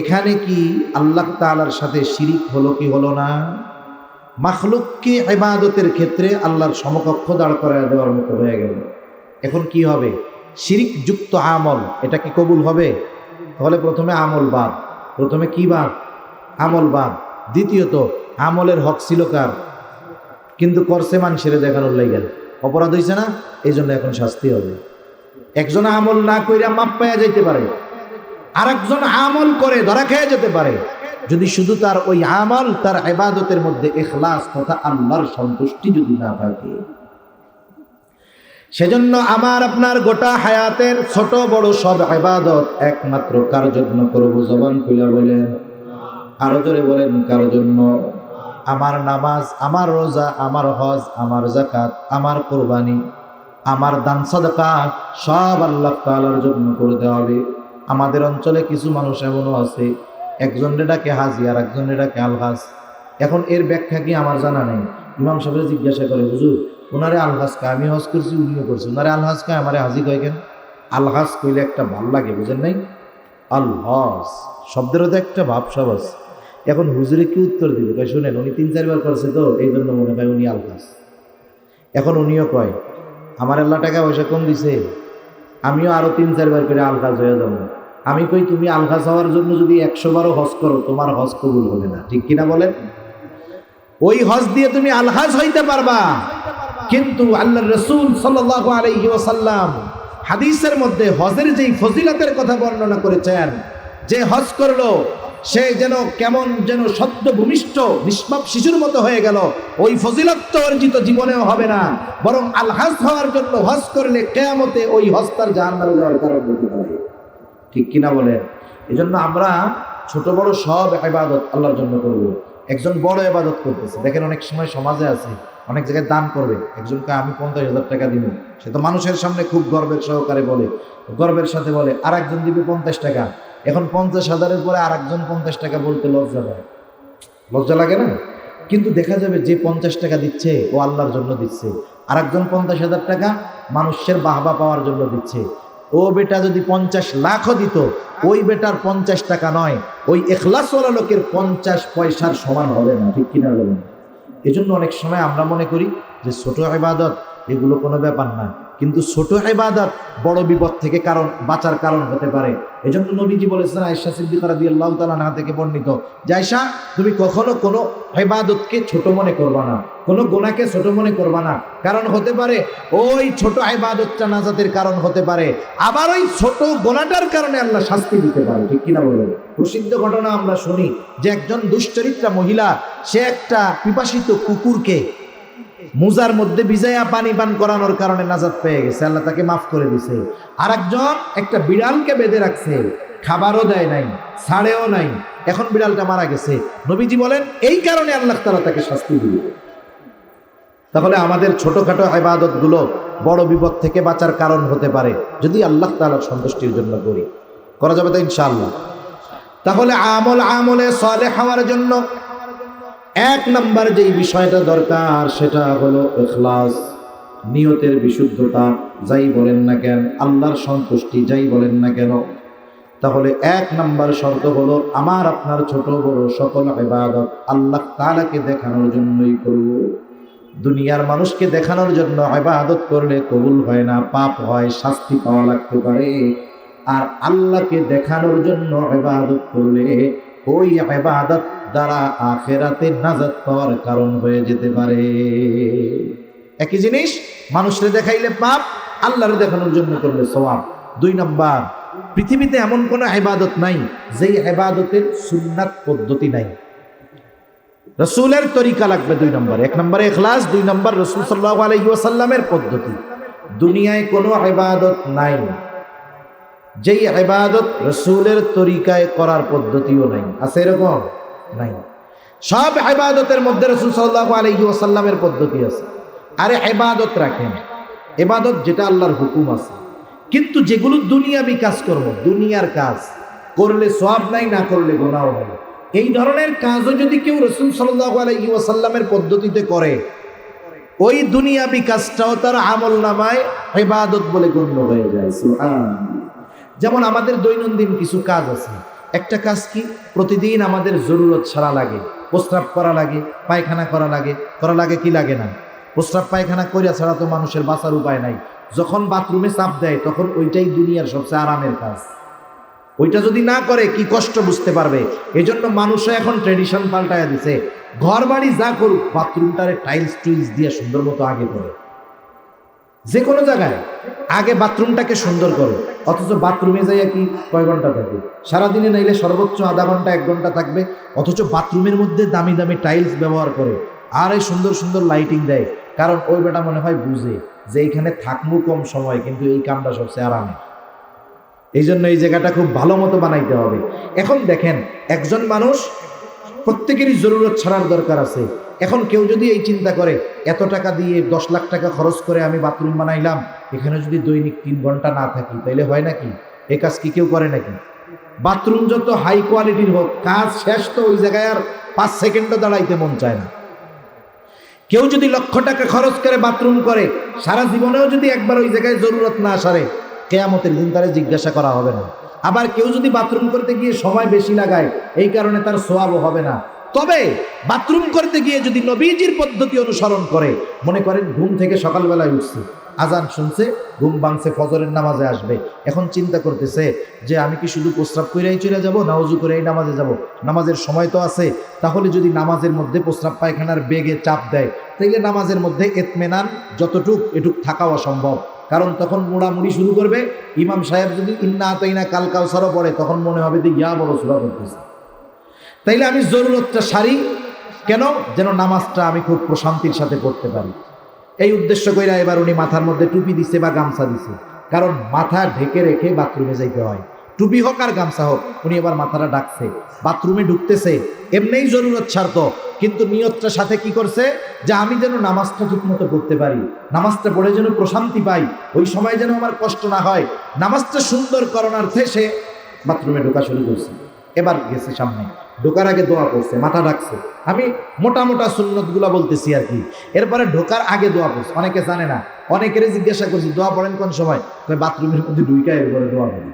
[SPEAKER 1] এখানে কি আল্লাহ তাআলার সাথে শিরিক হলো কি হলো না? মাখলুককে ইবাদতের ক্ষেত্রে আল্লাহর সমকক্ষ দাঁড় করায় দেওয়ার মতো হয়ে গেল। এখন কি হবে? শিরিক যুক্ত আমল, এটা কি কবুল হবে? তাহলে প্রথমে আমল বাদ, প্রথমে কি বাদ? আমল বাদ। দ্বিতীয়ত আমলের হক ছিল কার? কিন্তু করছে মানুষের দেখানোর লাইগা, অপরাধ হয়েছে না, এই জন্য এখন শাস্তি হবে। একজন আমল না কইরা মাপ পাইয়া যাইতে পারে, আর একজন আমল করে ধরা খেয়ে যেতে পারে, যদি শুধু তার ওই আমল, তার ইবাদতের মধ্যে ইখলাস তথা আল্লাহর সন্তুষ্টি যদি না থাকে। সেজন্য আমার আপনার গোটা হায়াতের ছোট বড় সব ইবাদত একমাত্র কার জন্য করব? জবান খুলে বলেন, আরো জোরে বলেন, কার জন্য? আমার নামাজ, আমার রোজা, আমার হজ, আমার যাকাত, আমার কুরবানি, আমার দান সাদাকা সব আল্লাহ তাআলার জন্য করতে হবে। আমাদের অঞ্চলে কিছু মানুষ এমনও আছে, একজনের ডাকে হাজি আর একজনের ডাকে আলহাজ। এখন এর ব্যাখ্যা কি আমার জানা নেই। ইমাম সাহেব জিজ্ঞাসা করে, হুজুর ওনারে আলহাজ কা, আমি হজ করছি উনিও করছি, ওনারে আলহাজ কা আমারে হাজি কয় কেন? আলহাজ কইলে একটা ভাল লাগে, বুঝেন নাই? আলহাজ শব্দেরও তো একটা ভাবসাব আছে। এখন হুজুরে কি উত্তর দিবে? কয় শুনেন, উনি 3-4 বার করছে তো এই জন্য মনে হয় উনি আলহাজ। এখন উনিও কয় আমার আল্লাহ টাকা পয়সা কম দিছে, আমিও আরো 3-4 বার করে আলহাজ হয়ে যাবো। আমি কই তুমি আলহাজ হওয়ার জন্য যদি 100 বারও হজ করো, তোমার হজ কবুল হবে না, ঠিক কিনা বলেন? ওই হজ দিয়ে তুমি আলহাজ হইতে পারবা, কিন্তু আল্লাহর রাসূল সাল্লাল্লাহু আলাইহি ওয়াসাল্লাম হাদিসের মধ্যে হজের যেই ফজিলতের কথা বর্ণনা করেছেন, যে হজ করলো সে যেন কেমন যেন সদ্য ভূমিষ্ঠ নিষ্পাপ শিশুর মতো হয়ে গেল। ওই ফজিলত তো অর্জিত জীবনেও হবে না, বরং আলহাজ হওয়ার জন্য হজ করলে কিয়ামতে ওই হজ তার জাহান্নামে যাওয়ার কারণ হতে পারে, ঠিক কিনা বলেন? এজন্য আমরা ছোট বড় সব ইবাদত আল্লাহর জন্য করব। একজন বড় ইবাদত করতেছে, দেখেন অনেক সময় সমাজে আছে, অনেক জায়গায় দান করবে, একজনকে আমি 50,000 টাকা দিব, সে তো মানুষের সামনে খুব গর্বের সহকারে বলে, গর্বের সাথে বলে, আর একজন দিবে 50 টাকা। এখন 50,000-এর পরে আর একজন 50 টাকা বলতে লজ্জা পায়, লজ্জা লাগে না? কিন্তু দেখা যাবে যে 50 টাকা দিচ্ছে ও আল্লাহর জন্য দিচ্ছে, আর একজন 50,000 টাকা মানুষের বাহবা পাওয়ার জন্য দিচ্ছে। ও বেটা যদি 50 লাখও দিত, ওই বেটার 50 টাকা নয়, ওই ইখলাসওয়ালা লোকের 50 পয়সার সমান হবে না, ঠিক কিনা বলেন? এজন্য অনেক সময় আমরা মনে করি যে ছোট ইবাদত এগুলো কোনো ব্যাপার না, কিন্তু ছোট ইবাদত বড় বিপদ থেকে বাঁচার কারণ হতে পারে। এজন্য নবীজি বলেছেন, আয়েশা সিদ্দিকা রাদিয়াল্লাহু তাআলা আনহা থেকে বর্ণিত, যে আয়েশা তুমি কখনো কোনো ইবাদতকে ছোট মনে করবা না, কোনো গুনাহকে ছোট মনে করবা না, কারণ হতে পারে ওই ছোট ইবাদতটা নাজাতের কারণ হতে পারে, আবার ওই ছোট গুনাহটার কারণে আল্লাহ শাস্তি দিতে পারে, ঠিক কিনা বলেন? প্রসিদ্ধ ঘটনা আমরা শুনি যে একজন দুশ্চরিত্রা মহিলা, সে একটা পিপাসিত কুকুরকে মুজার মধ্যে ভিজাইয়া পানি পান করানোর কারণে নাজাত পেয়ে গেছে, আল্লাহ তাকে মাফ করে দিছে। আর একজন একটা বিড়ালকে বেঁধে রাখছে, খাবারও দেয় নাই, ছাড়েও নাই, এখন বিড়ালটা মারা গেছে। নবীজি বলেন এই কারণে আল্লাহ তাআলা তাকে শাস্তি দিবে। তাহলে আমাদের ছোটখাটো ইবাদত গুলো বড় বিপদ থেকে বাঁচার কারণ হতে পারে যদি আল্লাহ তাআলার সন্তুষ্টির জন্য করি। করা যাবে তো ইনশাআল্লাহ? তাহলে আমলে সালেহ হওয়ার জন্য 1 নম্বর যেই বিষয়টা দরকার সেটা হলো ইখলাস, নিয়তের বিশুদ্ধতা। যাই বলেন না কেন, আল্লাহর সন্তুষ্টি যাই বলেন না কেন। তাহলে 1 নম্বর শর্ত হলো আমার আপনার ছোট বড় সকল ইবাদত আল্লাহ তাআলাকে দেখানোর জন্যই করব। দুনিয়ার মানুষকে দেখানোর জন্য ইবাদত করলে কবুল হয় না, পাপ হয়, শাস্তি পাওয়া লাগতে পারে। আর আল্লাহকে দেখানোর জন্য ইবাদত করলে ওই ইবাদত দ্বারা আখিরাতে নাজাত পাওয়ার কারণ হয়ে যেতে পারে। একই জিনিস, মানুষরে দেখাইলে পাপ, আল্লাহরে দেখানোর জন্য করলে সওয়াব। 2 নম্বর, পৃথিবীতে এমন কোনো ইবাদত নাই যেই ইবাদতের সুন্নাত পদ্ধতি নাই, রাসূলের তরিকা লাগবে। 2 নম্বর, 1 নম্বরে ইখলাস, 2 নম্বর রাসূল সাল্লাল্লাহু আলাইহি ওয়াসাল্লামের পদ্ধতি। দুনিয়ায় কোনো ইবাদত নাই যেই ইবাদত রাসূলের তরিকায় করার পদ্ধতিও নাই। আছে এরকম? নাই। সব ইবাদতের মধ্যে রাসূল সাল্লাল্লাহু আলাইহি ওয়াসাল্লামের পদ্ধতি আছে। আরে ইবাদত রাখেন, ইবাদত যেটা আল্লাহর হুকুম আছে, কিন্তু যেগুলো দুনিয়াবি কাজকর্ম, দুনিয়ার কাজ করলে সওয়াব নাই, না করলে গুনাহ হয়, এই ধরনের কাজও যদি কেউ রাসূল সাল্লাল্লাহু আলাইহি ওয়াসাল্লামের পদ্ধতিতে করে, ওই দুনিয়াবি কাজটাও তার আমলনামায় ইবাদত বলে গণ্য হয়ে যায়। সুবহানাল্লাহ। যেমন আমাদের দৈনন্দিন কিছু কাজ আছে। একটা কাজ কি, প্রতিদিন আমাদের জরুরত ছাড়া লাগে, প্রস্রাব করা লাগে, পায়খানা করা লাগে কি লাগে না? প্রস্রাব পায়খানা করিয়া ছাড়া তো মানুষের বাঁচার উপায় নাই। যখন বাথরুমে চাপ দেয় তখন ওইটাই দুনিয়ার সবচেয়ে আরামের কাজ। ওইটা যদি না করে কি কষ্ট বুঝতে পারবে। এজন্য মানুষও এখন ট্রেডিশন পাল্টায় দিছে, ঘর বাড়ি যা করুক বাথরুমটারে টাইলস টুইলস দিয়ে সুন্দর মতো আগে করে, যে কোনো জায়গায় আগে বাথরুমটাকে সুন্দর করো। অথচ বাথরুমে যাইয়া কি কয় ঘন্টা থাকবে? সারাদিনে নাইলে সর্বোচ্চ আধা ঘন্টা 1 ঘন্টা থাকবে। অথচ বাথরুমের মধ্যে দামি দামি টাইলস ব্যবহার করে আর এই সুন্দর সুন্দর লাইটিং দেয়, কারণ ওই বেটা মনে হয় বুঝে যে এইখানে থাকবো কম সময়, কিন্তু এই কামটা সবচেয়ে আরামে। এই জন্য এই জায়গাটা খুব ভালো মতো বানাইতে হবে। এখন দেখেন, একজন মানুষ প্রত্যেকেরই জরুরত ছাড়ার দরকার আছে। এখন কেউ যদি এই চিন্তা করে এত টাকা দিয়ে 10 লাখ টাকা খরচ করে আমি বাথরুম বানাইলাম, এখানে যদি দৈনিক 3 ঘন্টা না থাকি তাইলে হয় নাকি? এই কাজ কি কেউ করে নাকি? বাথরুম যত হাই কোয়ালিটির হোক, কাজ শেষ তো ওই জায়গায় আর 5 সেকেন্ডও দাঁড়াইতে মন চায় না। কেউ যদি লক্ষ টাকা খরচ করে বাথরুম করে, সারা জীবনেও যদি একবার ওই জায়গায় জরুরত না সারে, কিয়ামতের দিন তারে জিজ্ঞাসা করা হবে না। আবার কেউ যদি বাথরুম করতে গিয়ে সময় বেশি লাগায়, এই কারণে তার সওয়াবও হবে না। তবে বাথরুম করতে গিয়ে যদি নবীজির পদ্ধতি অনুসরণ করে, মনে করেন ঘুম থেকে সকালবেলায় উঠছে, আজান শুনছে, ঘুম ভাঙছে, ফজরের নামাজে আসবে, এখন চিন্তা করতেছে যে আমি কি শুধু প্রস্রাব করেই চলে যাব না ওযু করেই নামাজে যাব? নামাজের সময় তো আছে। তাহলে যদি নামাজের মধ্যে প্রস্রাব পায়খানার বেগে চাপ দেয়, তাইলে নামাজের মধ্যে ইতমিনান যতটুক এটুক থাকাও অসম্ভব। কারণ তখন মোড়ামুড়ি শুরু করবে। ইমাম সাহেব যদি ইন্না আতাইনা কাল কাউসারও পড়ে, তখন মনে হবে যে ইয়া বড় সূরা পড়তেছে। তাইলে আমি জরুরতটা সারি কেন? যেন নামাজটা আমি খুব প্রশান্তির সাথে পড়তে পারি। এই উদ্দেশ্য কইরা এবার উনি মাথার মধ্যে টুপি দিছে বা গামছা দিছে, কারণ মাথা ঢেকে রেখে বাথরুমে যাইতে হয়। টুপি হোক আর গামছা হোক, উনি এবার মাথাটা ডাকছে, বাথরুমে ঢুকতেছে, এমনিই জরুরত ছাড়তো, কিন্তু নিয়তটা সাথে কি করছে যে আমি যেন নামাজটা ঠিকমতো পড়তে পারি, নামাজটা পড়ে যেন প্রশান্তি পাই, ওই সময় যেন আমার কষ্ট না হয়, নামাজটা সুন্দর করণার্থে সে বাথরুমে ঢোকা শুরু করছে। এবার গেছে সামনে, ঢোকার আগে দোয়া করছে, মাথা ডাকছে। আমি মোটা মোটা সুন্নতগুলা বলতেছি আর কি। এরপরে ঢোকার আগে দোয়া করছে। অনেকে জানে না, অনেকের জিজ্ঞাসা করছি দোয়া পড়েন কোন সময়? বাথরুমের মধ্যে ঢুইকা এরপরে দোয়া করি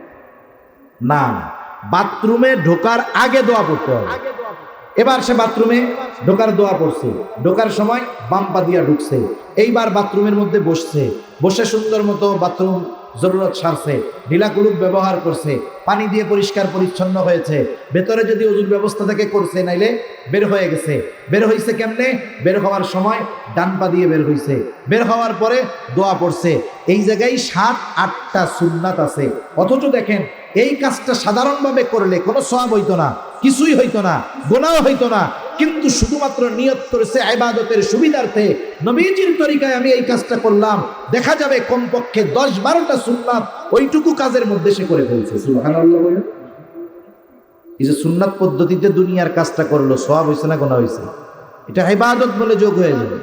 [SPEAKER 1] না, বাথরুমে ঢোকার আগে দোয়া পড়তে হবে। এবার সে বাথরুমে ঢোকার দোয়া পড়ছে, ঢোকার সময় বাম পা দিয়া ঢুকছে, এইবার বাথরুমের মধ্যে বসছে, বসে সুন্দর মতো বাথরুম জরুরত সারছে, ঢিলাকুলুক ব্যবহার করছে, পানি দিয়ে পরিষ্কার পরিচ্ছন্ন হয়েছে, ভেতরে যদি ওযুর ব্যবস্থা থেকে করছে, নাইলে বের হয়ে গেছে। বের হয়েছে কেমনে? বের হওয়ার সময় ডান পা দিয়ে বের হয়েছে, বের হওয়ার পরে দোয়া পড়ছে। এই জায়গায় 7-8টা সুন্নাত আছে। অথচ দেখেন, এই কাজটা সাধারণভাবে করলে কোনো সওয়াব হইতো না, কিছুই হইতো না, গুনাহ হইতো না, কিন্তু শুধুমাত্র নিয়ত করেছে ইবাদতের সুবিধার্থে, নবীজির তরিকায় আমি এই কাজটা করলাম, দেখা যাবে কমপক্ষে 10-12টা সুন্নাত ওইটুকু কাজের মধ্যে সে করে ফেলছে। সুবহানাল্লাহ বলে এই যে সুন্নাত পদ্ধতিতে দুনিয়ার কাজটা করলো, সওয়াব হইছে না গুনাহ হইছে? এটা ইবাদত বলে যোগ হয়ে যাবে।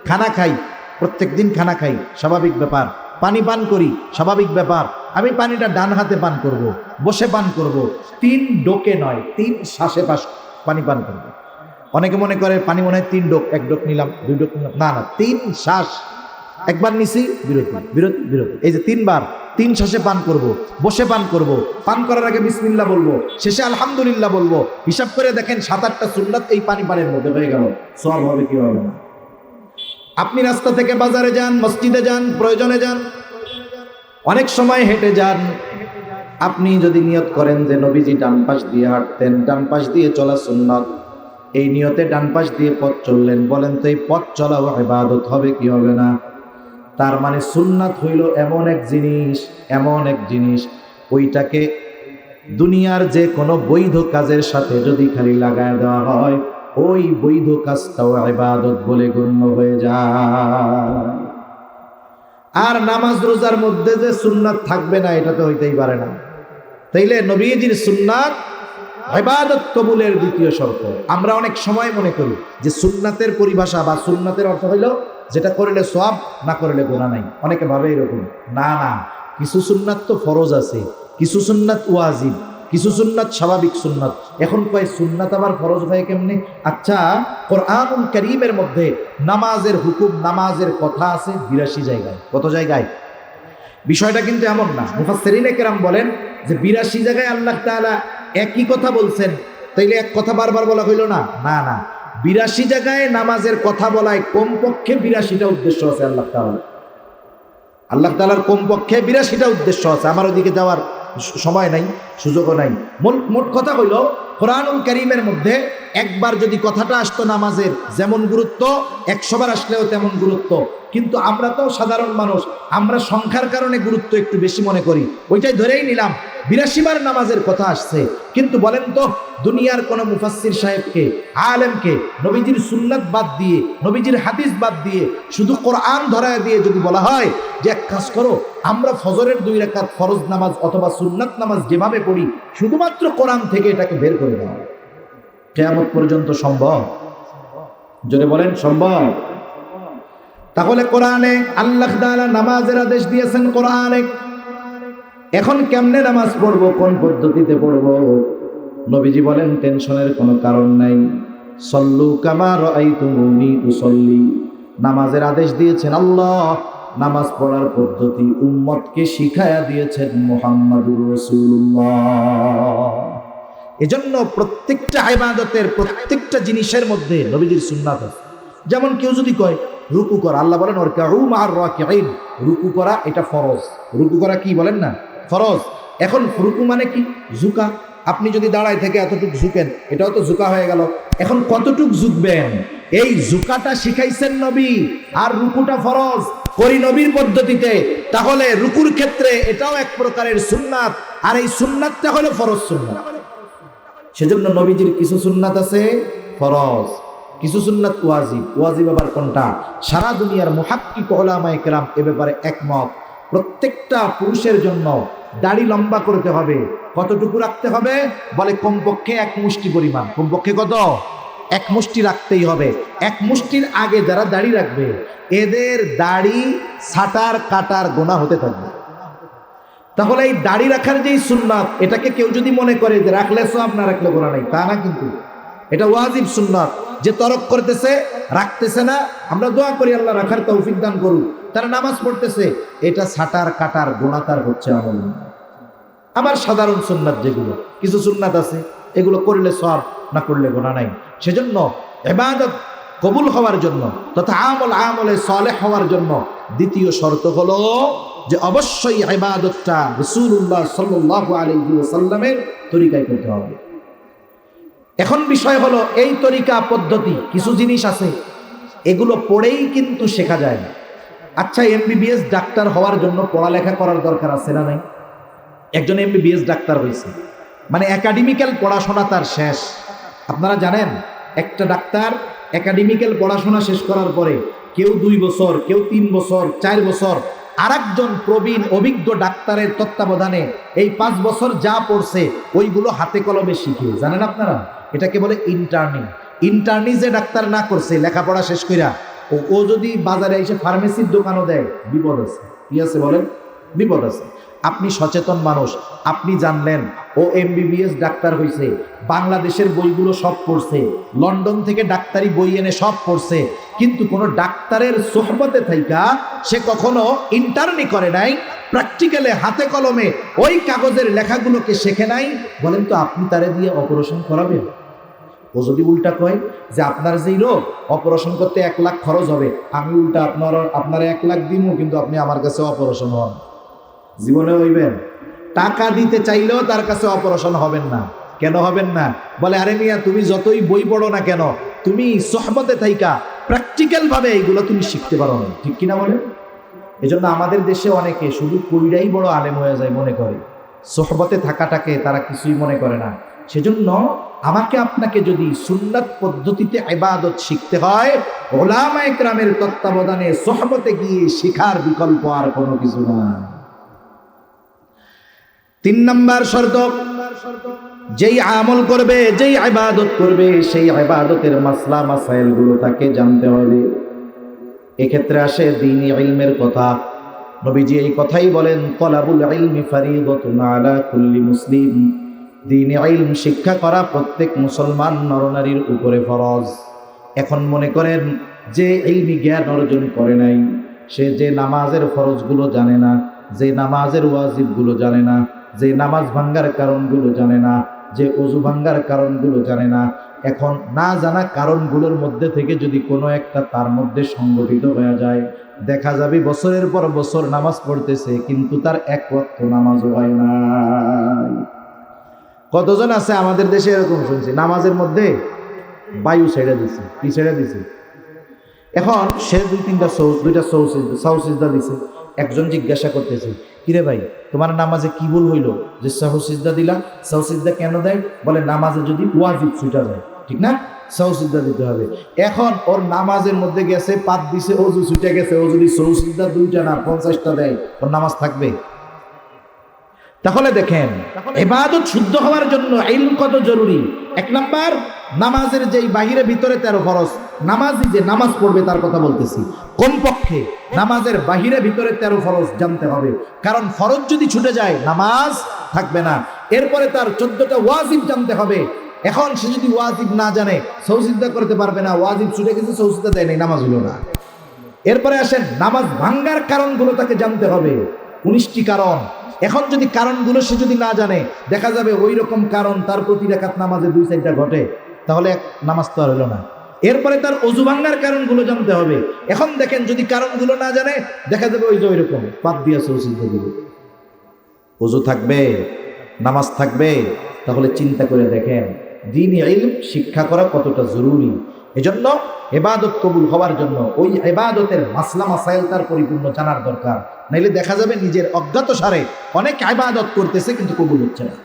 [SPEAKER 1] খানা খাই, প্রত্যেকদিন খানা খাই, স্বাভাবিক ব্যাপার। পানি পান করি, স্বাভাবিক ব্যাপার। আমি পানিটা ডান হাতে পান করব, বসে পান করব, 3 ডোকে নয়, 3 শ্বাসে পানি পান করব। অনেকে মনে করে পানি মনে হয় 3 ডোক, 1 ডোক নিলাম, 2 ডোক নিলাম, না না, 3 শ্বাস। একবার নিছি, বিরতি, বিরতি, বিরতি, এই যে 3 বার, 3 শ্বাসে পান করব, বসে পান করব, পান করার আগে বিসমিল্লাহ বলবো, শেষে আলহামদুলিল্লাহ বলবো। হিসাব করে দেখেন 7-8টা সুন্নাত এই পানি পানের মধ্যে হয়ে গেল। সওয়াব হবে কি হবে না? আপনি রাস্তা থেকে বাজারে যান, মসজিদে যান, প্রয়োজনে যান, অনেক সময় হেঁটে যান, আপনি যদি নিয়ত করেন যে নবীজি ডান পাশ দিয়ে হাঁটতেন, ডান পাশ দিয়ে চলা সুন্নাত, এই নিয়তে ডান পাশ দিয়ে পথ চললেন, বলেন তো এই পথ চলাও ইবাদত হবে কি হবে না? তার মানে সুন্নাত হইল এমন এক জিনিস, এমন এক জিনিস, ওইটাকে দুনিয়ার যে কোনো বৈধ কাজের সাথে যদি খালি লাগায় দেওয়া হয়, ওই বৈধ কাজটাও ইবাদত বলে গণ্য হয়ে যায়। আর নামাজ রোজার মধ্যে যে সুন্নাত থাকবে না, এটা তো হইতেই পারে না। তাইলে নবীজির সুন্নাত ইবাদত কবুলের দ্বিতীয় শর্ত। আমরা অনেক সময় মনে করি যে সুন্নাতের পরিভাষা বা সুন্নাতের অর্থ হইল যেটা করলে সওয়াব, না করলে গুনাহ নাই। অনেকে ভাবে এরকম। না না, কিছু সুন্নাত তো ফরজ আছে, কিছু সুন্নাত ওয়াজিব, কিছু সুন্নাত স্বাভাবিক সুন্নাত। এখন কয় সুন্নাত আবার ফরজ হয় কেমনে? আচ্ছা, কোরআনুল কারীমের মধ্যে নামাজের হুকুম, নামাজের কথা আছে 82 জায়গায়। কত জায়গায়? বিষয়টা কিন্তু এমন না। মুফাসসিরিনে কেরাম বলেন যে 82 জায়গায় আল্লাহ তাআলা একই কথা বলছেন, তাইলে এক কথা বারবার বলা হইল না? না না, 82 জায়গায় নামাজের কথা বলায় কমপক্ষে 82টা উদ্দেশ্য আছে আল্লাহ তাআলা। আল্লাহ তাআলার কমপক্ষে 82টা উদ্দেশ্য আছে, আমার ওদিকে যাওয়ার সময় নাই, সুযোগও নাই। মোট কথা হইল, কোরআনুল কারীমের মধ্যে একবার যদি কথাটা আসতো নামাজের, যেমন গুরুত্ব 100 বার আসলেও তেমন গুরুত্ব। কিন্তু আমরা তো সাধারণ মানুষ, আমরা সংখ্যার কারণে গুরুত্ব একটু বেশি মনে করি, ওইটাই ধরেই নিলাম 82 বার নামাজের কথা আসছে। কিন্তু বলেন তো, দুনিয়ার কোন মুফাসসির সাহেবকে, আলেমকে নবীজির সুন্নাত বাদ দিয়ে, নবীজির হাদিস বাদ দিয়ে, শুধু কোরআন ধরায় দিয়ে যদি বলা হয় যে এক কাজ করো, আমরা ফজরের 2 রাকাত ফরজ নামাজ অথবা সুন্নাত নামাজ যেভাবে পড়ি, শুধুমাত্র কোরআন থেকে এটাকে বের করে দাও, কিয়ামত পর্যন্ত সম্ভব? জোরে বলেন, সম্ভব? তাহলে কোরআনে আল্লাহ তাআলা নামাজের আদেশ দিয়েছেন কোরআনে। এখন কেমনে নামাজ পড়বো, কোন পদ্ধতিতে পড়বো? নবীজি বলেন টেনশনের কোনো কারণ নাই। সল্লু কামা রাআইতুমুনি উসাল্লি। নামাজের আদেশ দিয়েছেন আল্লাহ, নামাজ পড়ার পদ্ধতি উম্মতকে শিখায়া দিয়েছেন মুহাম্মাদুর রাসূলুল্লাহ। এজন্য প্রত্যেকটা ইবাদতের, প্রত্যেকটা জিনিসের মধ্যে নবীজির সুন্নাত আছে। যেমন কেউ যদি কয় রুকু করা, আল্লাহ বলেন ওয়ারকাউ মা'আর রাকিঈন, রুকু করা এটা ফরজ। রুকু করা কি বলেন না, ফরজ। এখন রুকু মানে কি? ঝুঁকা। আপনি যদি দাঁড়ায় থেকে এতটুকু ঝুঁকেন, এটাও তো ঝুঁকা হয়ে গেল। এখন কতটুক ঝুঁকবেন, এই ঝুঁকাটা শিখাইছেন নবী, আর রুকুটা ফরজ করি নবীর পদ্ধতিতে। তাহলে রুকুর ক্ষেত্রে এটাও এক প্রকারের সুন্নাত, আর এই সুন্নাতটা হলো ফরজ সুন্নাত। সেজন্য নবীজির কিছু সুন্নাত আছে ফরজ, কিছু সুন্নাত ওয়াজিব। ওয়াজিব আবার কোনটা? সারা দুনিয়ার মুহাক্কিক উলামায়ে কেরাম এ ব্যাপারে একমত। প্রত্যেকটা পুরুষের জন্য দাড়ি লম্বা করতে হবে। কতটুকু রাখতে হবে? বলে কমপক্ষে 1 মুষ্টি পরিমাণ। কমপক্ষে কত? 1 মুষ্টি রাখতেই হবে। 1 মুষ্টির আগে যারা দাড়ি রাখবে, এদের দাড়ি ছাটার কাটার গোনা হতে থাকবে। তাহলে এই দাড়ি রাখার যেই সুন্নাত, এটাকে কেউ যদি মনে করে যে রাখলে সওয়াব, না রাখলে গোনা নাই, তা না। কিন্তু এটা ওয়াজিব সুন্নাত। যে তরক করতেছে, রাখতেছে না, আমরা দোয়া করি আল্লাহ রাখার তৌফিক দান করুক। তারা নামাজ পড়তেছে, এটা ছাটার কাটার গোনা তার হচ্ছে আমল। আবার সাধারণ সুন্নাত যেগুলো, কিছু সুন্নাত আছে, এগুলো করলে সওয়াব, না করলে গোনা নাই। সেজন্য ইবাদত কবুল হওয়ার জন্য তথা আমলে সালেহ হওয়ার জন্য দ্বিতীয় শর্ত হলো যে অবশ্যই ইবাদতটা রাসূলুল্লাহ সাল্লাল্লাহু আলাইহি ওয়াসাল্লামের তরিকায় করতে হবে। এখন বিষয় হলো, এই তরিকা পদ্ধতি, কিছু জিনিস আছে এগুলো পড়েই কিন্তু শেখা যায় না। আচ্ছা, এমবিবিএস ডাক্তার হওয়ার জন্য পড়ালেখা করার দরকার আছে না নাই? একজন এমবিবিএস ডাক্তার হয়েছে মানে একাডেমিক্যাল পড়াশোনা তার শেষ। আপনারা জানেন, একটা ডাক্তার একাডেমিক্যাল পড়াশোনা শেষ করার পরে কেউ 2 বছর, কেউ 3 বছর, 4 বছর আরেকজন প্রবীণ অভিজ্ঞ ডাক্তারের তত্ত্বাবধানে এই 5 বছর যা পড়ছে ওইগুলো হাতে কলমে শিখে। জানেন আপনারা, এটাকে বলে ইন্টার্নি। ইন্টার্নি যে ডাক্তার না করছে লেখাপড়া শেষ কইরা, ও যদি বাজারে এসে ফার্মেসির দোকানও দেয়, বিপদ আছে। কি আছে বলেন? বিপদ আছে। আপনি সচেতন মানুষ, আপনি জানলেন ও এমবিবিএস ডাক্তার হয়েছে, বাংলাদেশের বইগুলো সব পড়ছে, লন্ডন থেকে ডাক্তারি বই এনে সব পড়ছে, কিন্তু কোনো ডাক্তারের সোহবতে থাইকা সে কখনো ইন্টার্নি করে নাই, প্র্যাকটিক্যালে হাতে কলমে ওই কাগজের লেখাগুলোকে শেখে নাই। বলেন তো, আপনি তারে দিয়ে অপারেশন করাবেন? ও যদি উল্টা কয় যে আপনার যেই রোগ, অপারেশন করতে 1 লাখ খরচ হবে, আমি উল্টা আপনার 1 লাখ দিব, কিন্তু আপনি আমার কাছে অপারেশন হন, জীবনে হইবেন? টাকা দিতে চাইলেও তার কাছে অপারেশন হবেন না। কেন হবেন না? বলে আরে মিয়া, তুমি যতই বই পড়ো না কেন, তুমি সোহবতে থাইকা প্র্যাকটিক্যাল ভাবে এইগুলো তুমি শিখতে পারো না। ঠিক কিনা বলে? এজন্য আমাদের দেশে অনেকে শুধু কইরাই বড় আলেম হয়ে যায় মনে করে, সোহবতে থাকাটাকে তারা কিছুই মনে করে না। সেজন্য আমাকে আপনাকে যদি সুন্নাত পদ্ধতিতে ইবাদত শিখতে হয়, উলামায়ে কেরামের তত্ত্বাবধানে সোহবতে গিয়ে শিখার বিকল্প আর কোনো কিছু না। 3 নম্বর শর্ত, যেই আমল করবে, যেই ইবাদত করবে, সেই ইবাদতের মাসলা মাসাইল গুলো তাকে জানতে হবে। এক্ষেত্রে আসে দ্বীনি ইলমের কথা। নবীজি এই কথাই বলেন, তালাবুল ইলমি ফারিদাতুন আলা কুল্লি মুসলিম। দ্বীনি ইলম শিক্ষা করা প্রত্যেক মুসলমান নরনারীর উপরে ফরজ। এখন মনে করেন যে ইলমি জ্ঞান অর্জন করে নাই, সে যে নামাজের ফরজগুলো জানে না, যে নামাজের ওয়াজিবগুলো জানে না, যে নামাজ ভাঙ্গার কারণগুলো জানে না, যে ওযু ভাঙ্গার কারণগুলো জানে না, এখন না জানা কারণগুলোর মধ্যে থেকে যদি কোনো একটা তার মধ্যে সংগঠিত হয়ে যায়, দেখা যাবে বছরের পর বছর নামাজ পড়তেছে কিন্তু তার এক ওয়াক্ত নামাজও হয় না। কতজন আছে আমাদের দেশে এরকম শুনছি, নামাজের মধ্যে বায়ু ছেড়ে দিছে। কি ছেড়ে দিছে? এখন সে দুইটা সাউসিজদা দিছে। একজন জিজ্ঞাসা করতেছে, কিরে ভাই তোমার নামাজে কি ভুল হইল যে সাউসিজদা দিলা? সাউসিজদা কেন দেয়? বলে নামাজে যদি ওয়াজিব ছুটা যায়, ঠিক না, সাউসিজদা দিতে হবে। এখন ওর নামাজের মধ্যে গেছে, পাত দিছে, অজু ছুটে গেছে, ও যদি সাউসিজদা 2টা না 50টা দেয়, ওর নামাজ থাকবে? তাহলে দেখেন ইবাদত শুদ্ধ হওয়ার জন্য ইলম কত জরুরি। 1 নাম্বার, নামাজের যেই বাহিরে ভিতরে 13 ফরজ, নামাজি যে নামাজ পড়বে তার কথা বলতেছি, কমপক্ষে নামাজের বাহিরে ভিতরে 13 ফরজ জানতে হবে। কারণ ফরজ যদি ছুটে যায় নামাজ থাকবে না। এরপরে তার 14টা ওয়াজিব জানতে হবে। এখন সে যদি ওয়াজিব না জানে সৌসিদ্ধা করতে পারবে না, ওয়াজিব ছুটে গেছে, সৌসিদ্ধা দেয় নাই, নামাজ হলো না। এরপরে আসেন নামাজ ভাঙ্গার কারণগুলো তাকে জানতে হবে, 19টি কারণ। এখন যদি কারণগুলো সে যদি না জানে, দেখা যাবে ওই রকম কারণ তার প্রতি রাকাত নামাজে 2-4টা ঘটে, তাহলে এক নামাজ তো আর হলো না। এরপরে তার অজু ভাঙ্গার কারণগুলো জানতে হবে। এখন দেখেন যদি কারণগুলো না জানে, দেখা যাবে ওই যে ওই রকম পাপ দিয়ে সৌসিদ্ধা দিবে, অজু থাকবে, নামাজ থাকবে। তাহলে চিন্তা করে দেখেন দ্বীনি ইলম শিক্ষা করা কতটা জরুরি। এজন্য ইবাদত কবুল হওয়ার জন্য ওই ইবাদতের মাসলা মাসাইল তার পরিপূর্ণ জানার দরকার। নাইলে দেখা যাবে নিজের অজ্ঞাতসারে অনেক ইবাদত করতেছে কিন্তু কবুল হচ্ছে না।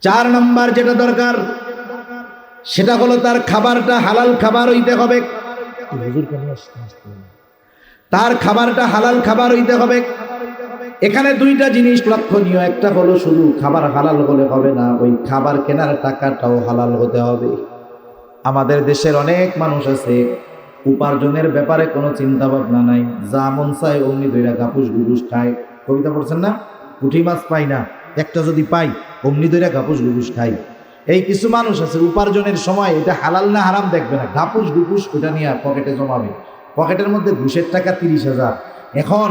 [SPEAKER 1] 4 নাম্বার যেটা দরকার সেটা হলো তার খাবারটা হালাল খাবার হইতে হবে। তার খাবারটা হালাল খাবার হইতে হবে। এখানে 2টা জিনিস লক্ষণীয়। একটা হলো শুধু খাবার হালাল হলে হবে না, ওই খাবার কেনার টাকাটাও হালাল হতে হবে। আমাদের দেশের অনেক মানুষ আছে উপার্জনের ব্যাপারে কোনো চিন্তা ভাবনা নাই, যা মন চায় অমনি ধইরা গাপুস গুপুস খায়। কবিতা পড়ছেন না? পুঁটি মাছ পাই না, একটা যদি পাই অমনি ধইরা গাপুস গুপুস খাই। এই কিছু মানুষ আছে উপার্জনের সময় এটা হালাল না হারাম দেখবে না, গাপুস গুপুস ওটা নিয়ে পকেটে জমাবে। পকেটের মধ্যে ঘুষের টাকা 30,000। এখন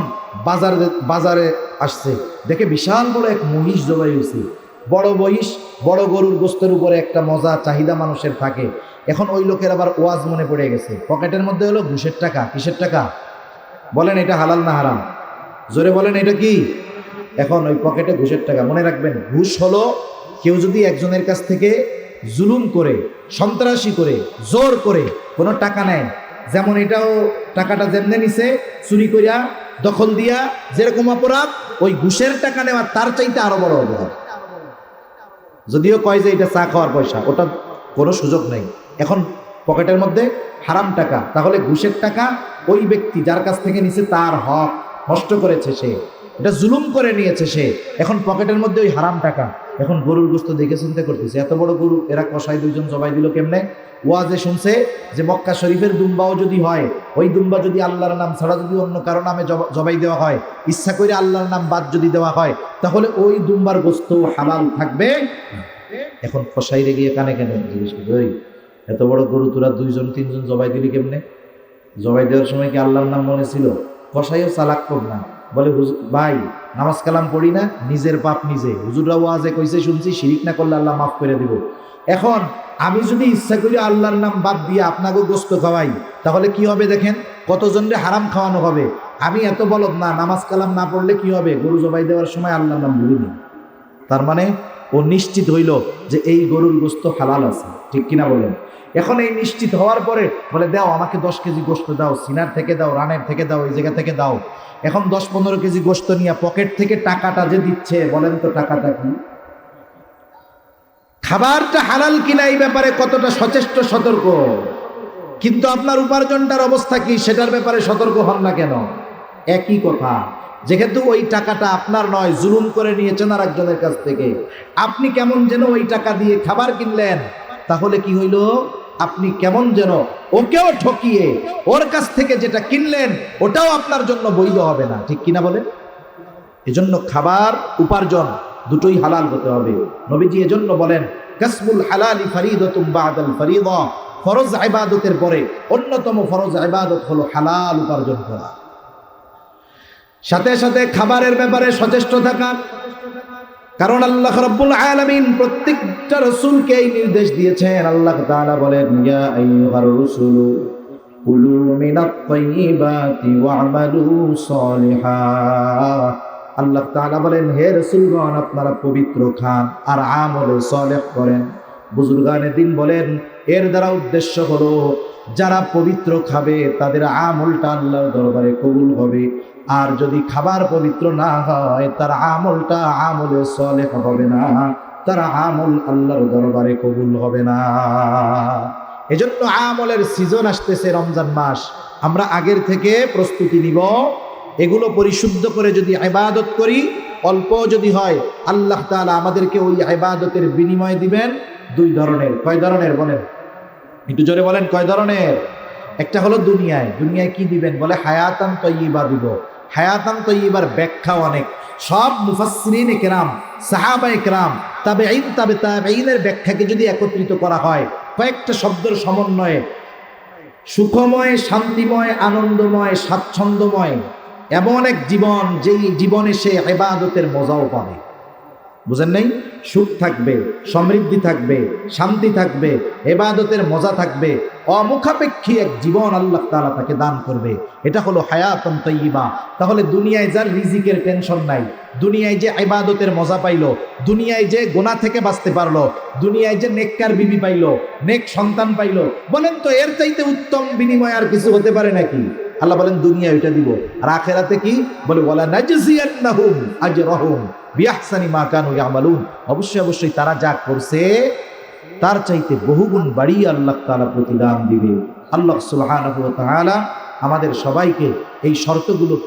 [SPEAKER 1] বাজারে আসছে, দেখে বিশাল বড় এক মহিষ জবাই হয়েছে, বড় মহিষ, বড় গরুর গোস্তের উপরে একটা মজা চাহিদা মানুষের থাকে। এখন ওই লোকের আবার ওয়াজ মনে পড়ে গেছে, পকেটের মধ্যে হলো ঘুষের টাকা। কিসের টাকা? বলেন এটা হালাল না হারাম? জোরে বলেন এটা কি? এখন ওই পকেটে ঘুষের টাকা। মনে রাখবেন, ঘুষ হলো কেউ যদি একজনের কাছ থেকে জুলুম করে, সন্ত্রাসী করে, জোর করে কোনো টাকা নেয়, যেমন এটাও টাকাটা যেমনে নিছে চুরি করিয়া, দখল দিয়া, যেরকম অপরাধ, ওই ঘুষের টাকা নেওয়া তার চাইতে আরো বড় অপরাধ। যদিও কয় যে এটা চা খাওয়ার পয়সা, ওটা কোনো সুযোগ নেই। এখন পকেটের মধ্যে হারাম টাকা, তাহলে ঘুষের টাকা ওই ব্যক্তি যার কাছ থেকে নিছে তার হক নষ্ট করেছে, সে এটা জুলুম করে নিয়েছে সে। এখন পকেটের মধ্যে ওই হারাম টাকা। এখন গরুর গোস্ত দেখে চিন্তা করতেছে, এত বড় গরু এরা কষাই 2জন জবাই দিল কেমনে? ওয়াজে শুনছে যে মক্কা শরীফের দুম্বাও যদি হয়, ওই দুম্বা যদি আল্লাহর নাম ছাড়া যদি অন্য কারো নামে জবাই দেওয়া হয়, ইচ্ছা করে আল্লাহর নাম বাদ যদি দেওয়া হয়, তাহলে ওই দুম্বার গোস্ত হালাল থাকবে। এখন কষাইরে গিয়ে কানে কানে জিজ্ঞেস করবে, ওই এত বড় গরু তোরা 2-3জন জবাই দিলি কেমনে? জবাই দেওয়ার সময় কি আল্লাহর নাম মনে ছিল? কষাইও চালাক কর না, বলে ভাই নামাজ কালাম পড়ি না, নিজের পাপ নিজে, হুজুররা ওয়াজে কইছে শুনছি শিরিক না করলে আল্লাহ মাফ করে দিব। এখন আমি যদি ইচ্ছা করি আল্লাহর নাম বাদ দিয়ে আপনাকে গোস্ত খাওয়াই, তাহলে কি হবে? দেখেন কতজনরে হারাম খাওয়ানো হবে। আমি এত বলদ না, নামাজ কালাম না পড়লে কি হবে? গরু জবাই দেওয়ার সময় আল্লাহর নাম ভুলিনি। তার মানে ও নিশ্চিত হইল যে এই গরুর গোস্ত হালাল আছে, ঠিক কিনা বলেন? এখন এই নিশ্চিত হওয়ার পরে বলে দাও আমাকে 10 কেজি গোস্ত দাও, সিনার থেকে দাও, রানের থেকে দাও, এই জায়গা থেকে দাও। এখন 10-15 কেজি গোস্ত নিয়ে পকেট থেকে টাকাটা যে দিচ্ছে, বলেন তো টাকাটা কি? খাবারটা হালাল কিনা এই ব্যাপারে কতটা সচেষ্ট সতর্ক, কিন্তু আপনার উপার্জনটার অবস্থা কি সেটার ব্যাপারে সতর্ক হন না কেন? একই কথা, যেহেতু ওই টাকাটা আপনার নয়, জুলুম করে নিয়েছেন আর একজনের কাছ থেকে, আপনি কেমন যেন ওই টাকা দিয়ে খাবার কিনলেন, তাহলে কি হইল? আপনি কেমন যেন ওকেও ঠকিয়ে ওর কাছ থেকে যেটা কিনলেন ওটাও আপনার জন্য বৈধ হবে না, ঠিক কিনা বলেন? এজন্য খাবার উপার্জন দুটোই হালাল হতে হবে। নবীজি এজন্য বলেন কাসবুল হালালি ফরিদাতুম বাদাল ফরিদা, ফরজ ইবাদতের পরে অন্যতম ফরজ ইবাদত হলো হালাল উপার্জন করা। সাথে সাথে খাবারের ব্যাপারে সচেষ্ট থাকা, কারণ আল্লাহ রাব্বুল আলামিন প্রত্যেকটা রাসূলকে এই নির্দেশ দিয়েছেন। আল্লাহ তাআলা বলেন ইয়া আইয়ুহার রাসূলু কুলু মিনাত তাইয়্যিবাতি ওয়া'মালু সালিহা। আল্লাহ তাআলা বলেন, হে রাসূলগণ, আপনারা পবিত্র খান আর আমলে সালেহ করেন। বুজুর্গানে দিন বলেন, এর দ্বারা উদ্দেশ্য হলো যারা পবিত্র খাবে তাদের আমলটা আল্লাহর দরবারে কবুল হবে, আর যদি খাবার পবিত্র না হয় তার আমলটা আমলে সালেহ হবে না, তার আমল আল্লাহর দরবারে কবুল হবে না। এজন্য আমলের সিজন আসতেছে, রমজান মাস, আমরা আগের থেকে প্রস্তুতি নিব। এগুলো পরিশুদ্ধ করে যদি ইবাদত করি, অল্প যদি হয়, আল্লাহ তাআলা আমাদেরকে ওই ইবাদতের বিনিময় দিবেন দুই ধরনের। কয় ধরনের বলেন? একটু জোরে বলেন, কয় ধরনের? একটা হলো দুনিয়ায়। দুনিয়ায় কি দিবেন? বলে হায়াতান তয়্যিবা দিব। হায়াতান তয়্যিবার ব্যাখ্যা অনেক। সব মুফাসসিরিন কেরাম, সাহাবায়ে কেরাম, তাবেঈন, তাবেঈনের ব্যাখ্যাকে যদি একত্রিত করা হয় কয়েকটা শব্দের সমন্বয়ে, সুখময়, শান্তিময়, আনন্দময়, স্বাচ্ছন্দ্যময় এমন এক জীবন, যেই জীবনে সে ইবাদতের মজাও পাবে। বুঝেন নাই? সুখ থাকবে, সমৃদ্ধি থাকবে, শান্তি থাকবে, ইবাদতের মজা থাকবে, অমুখাপেক্ষী এক জীবন আল্লাহ তাআলা তাকে দান করবে। এটা হলো হায়াতুন তাইয়্যিবা। তাহলে দুনিয়ায় যার রিজিকের টেনশন নাই, দুনিয়ায় যে ইবাদতের মজা পাইলো, দুনিয়ায় যে গুনাহ থেকে বাঁচতে পারলো, দুনিয়ায় যে নেককার বিবি পাইলো, নেক সন্তান পাইলো, বলেন তো এর চাইতে উত্তম বিনিময় আর কিছু হতে পারে নাকি? আল্লাহ বলেন দুনিয়া ওইটা দিব, আর আখিরাতে কি বলে? ওয়ালা নাজজিয়ান্নাহুম আজরাহুম বিআহসানি মা কানু ইয়ামালুন। অবশ্যই অবশ্যই তারা যা করছে তার চাইতে বহুগুণ বাড়িয়ে আল্লাহ তাআলা প্রতিদান দিবে। আল্লাহ সুবহানাহু ওয়া তাআলা আমাদের সবাইকে এই শর্তগুলোকে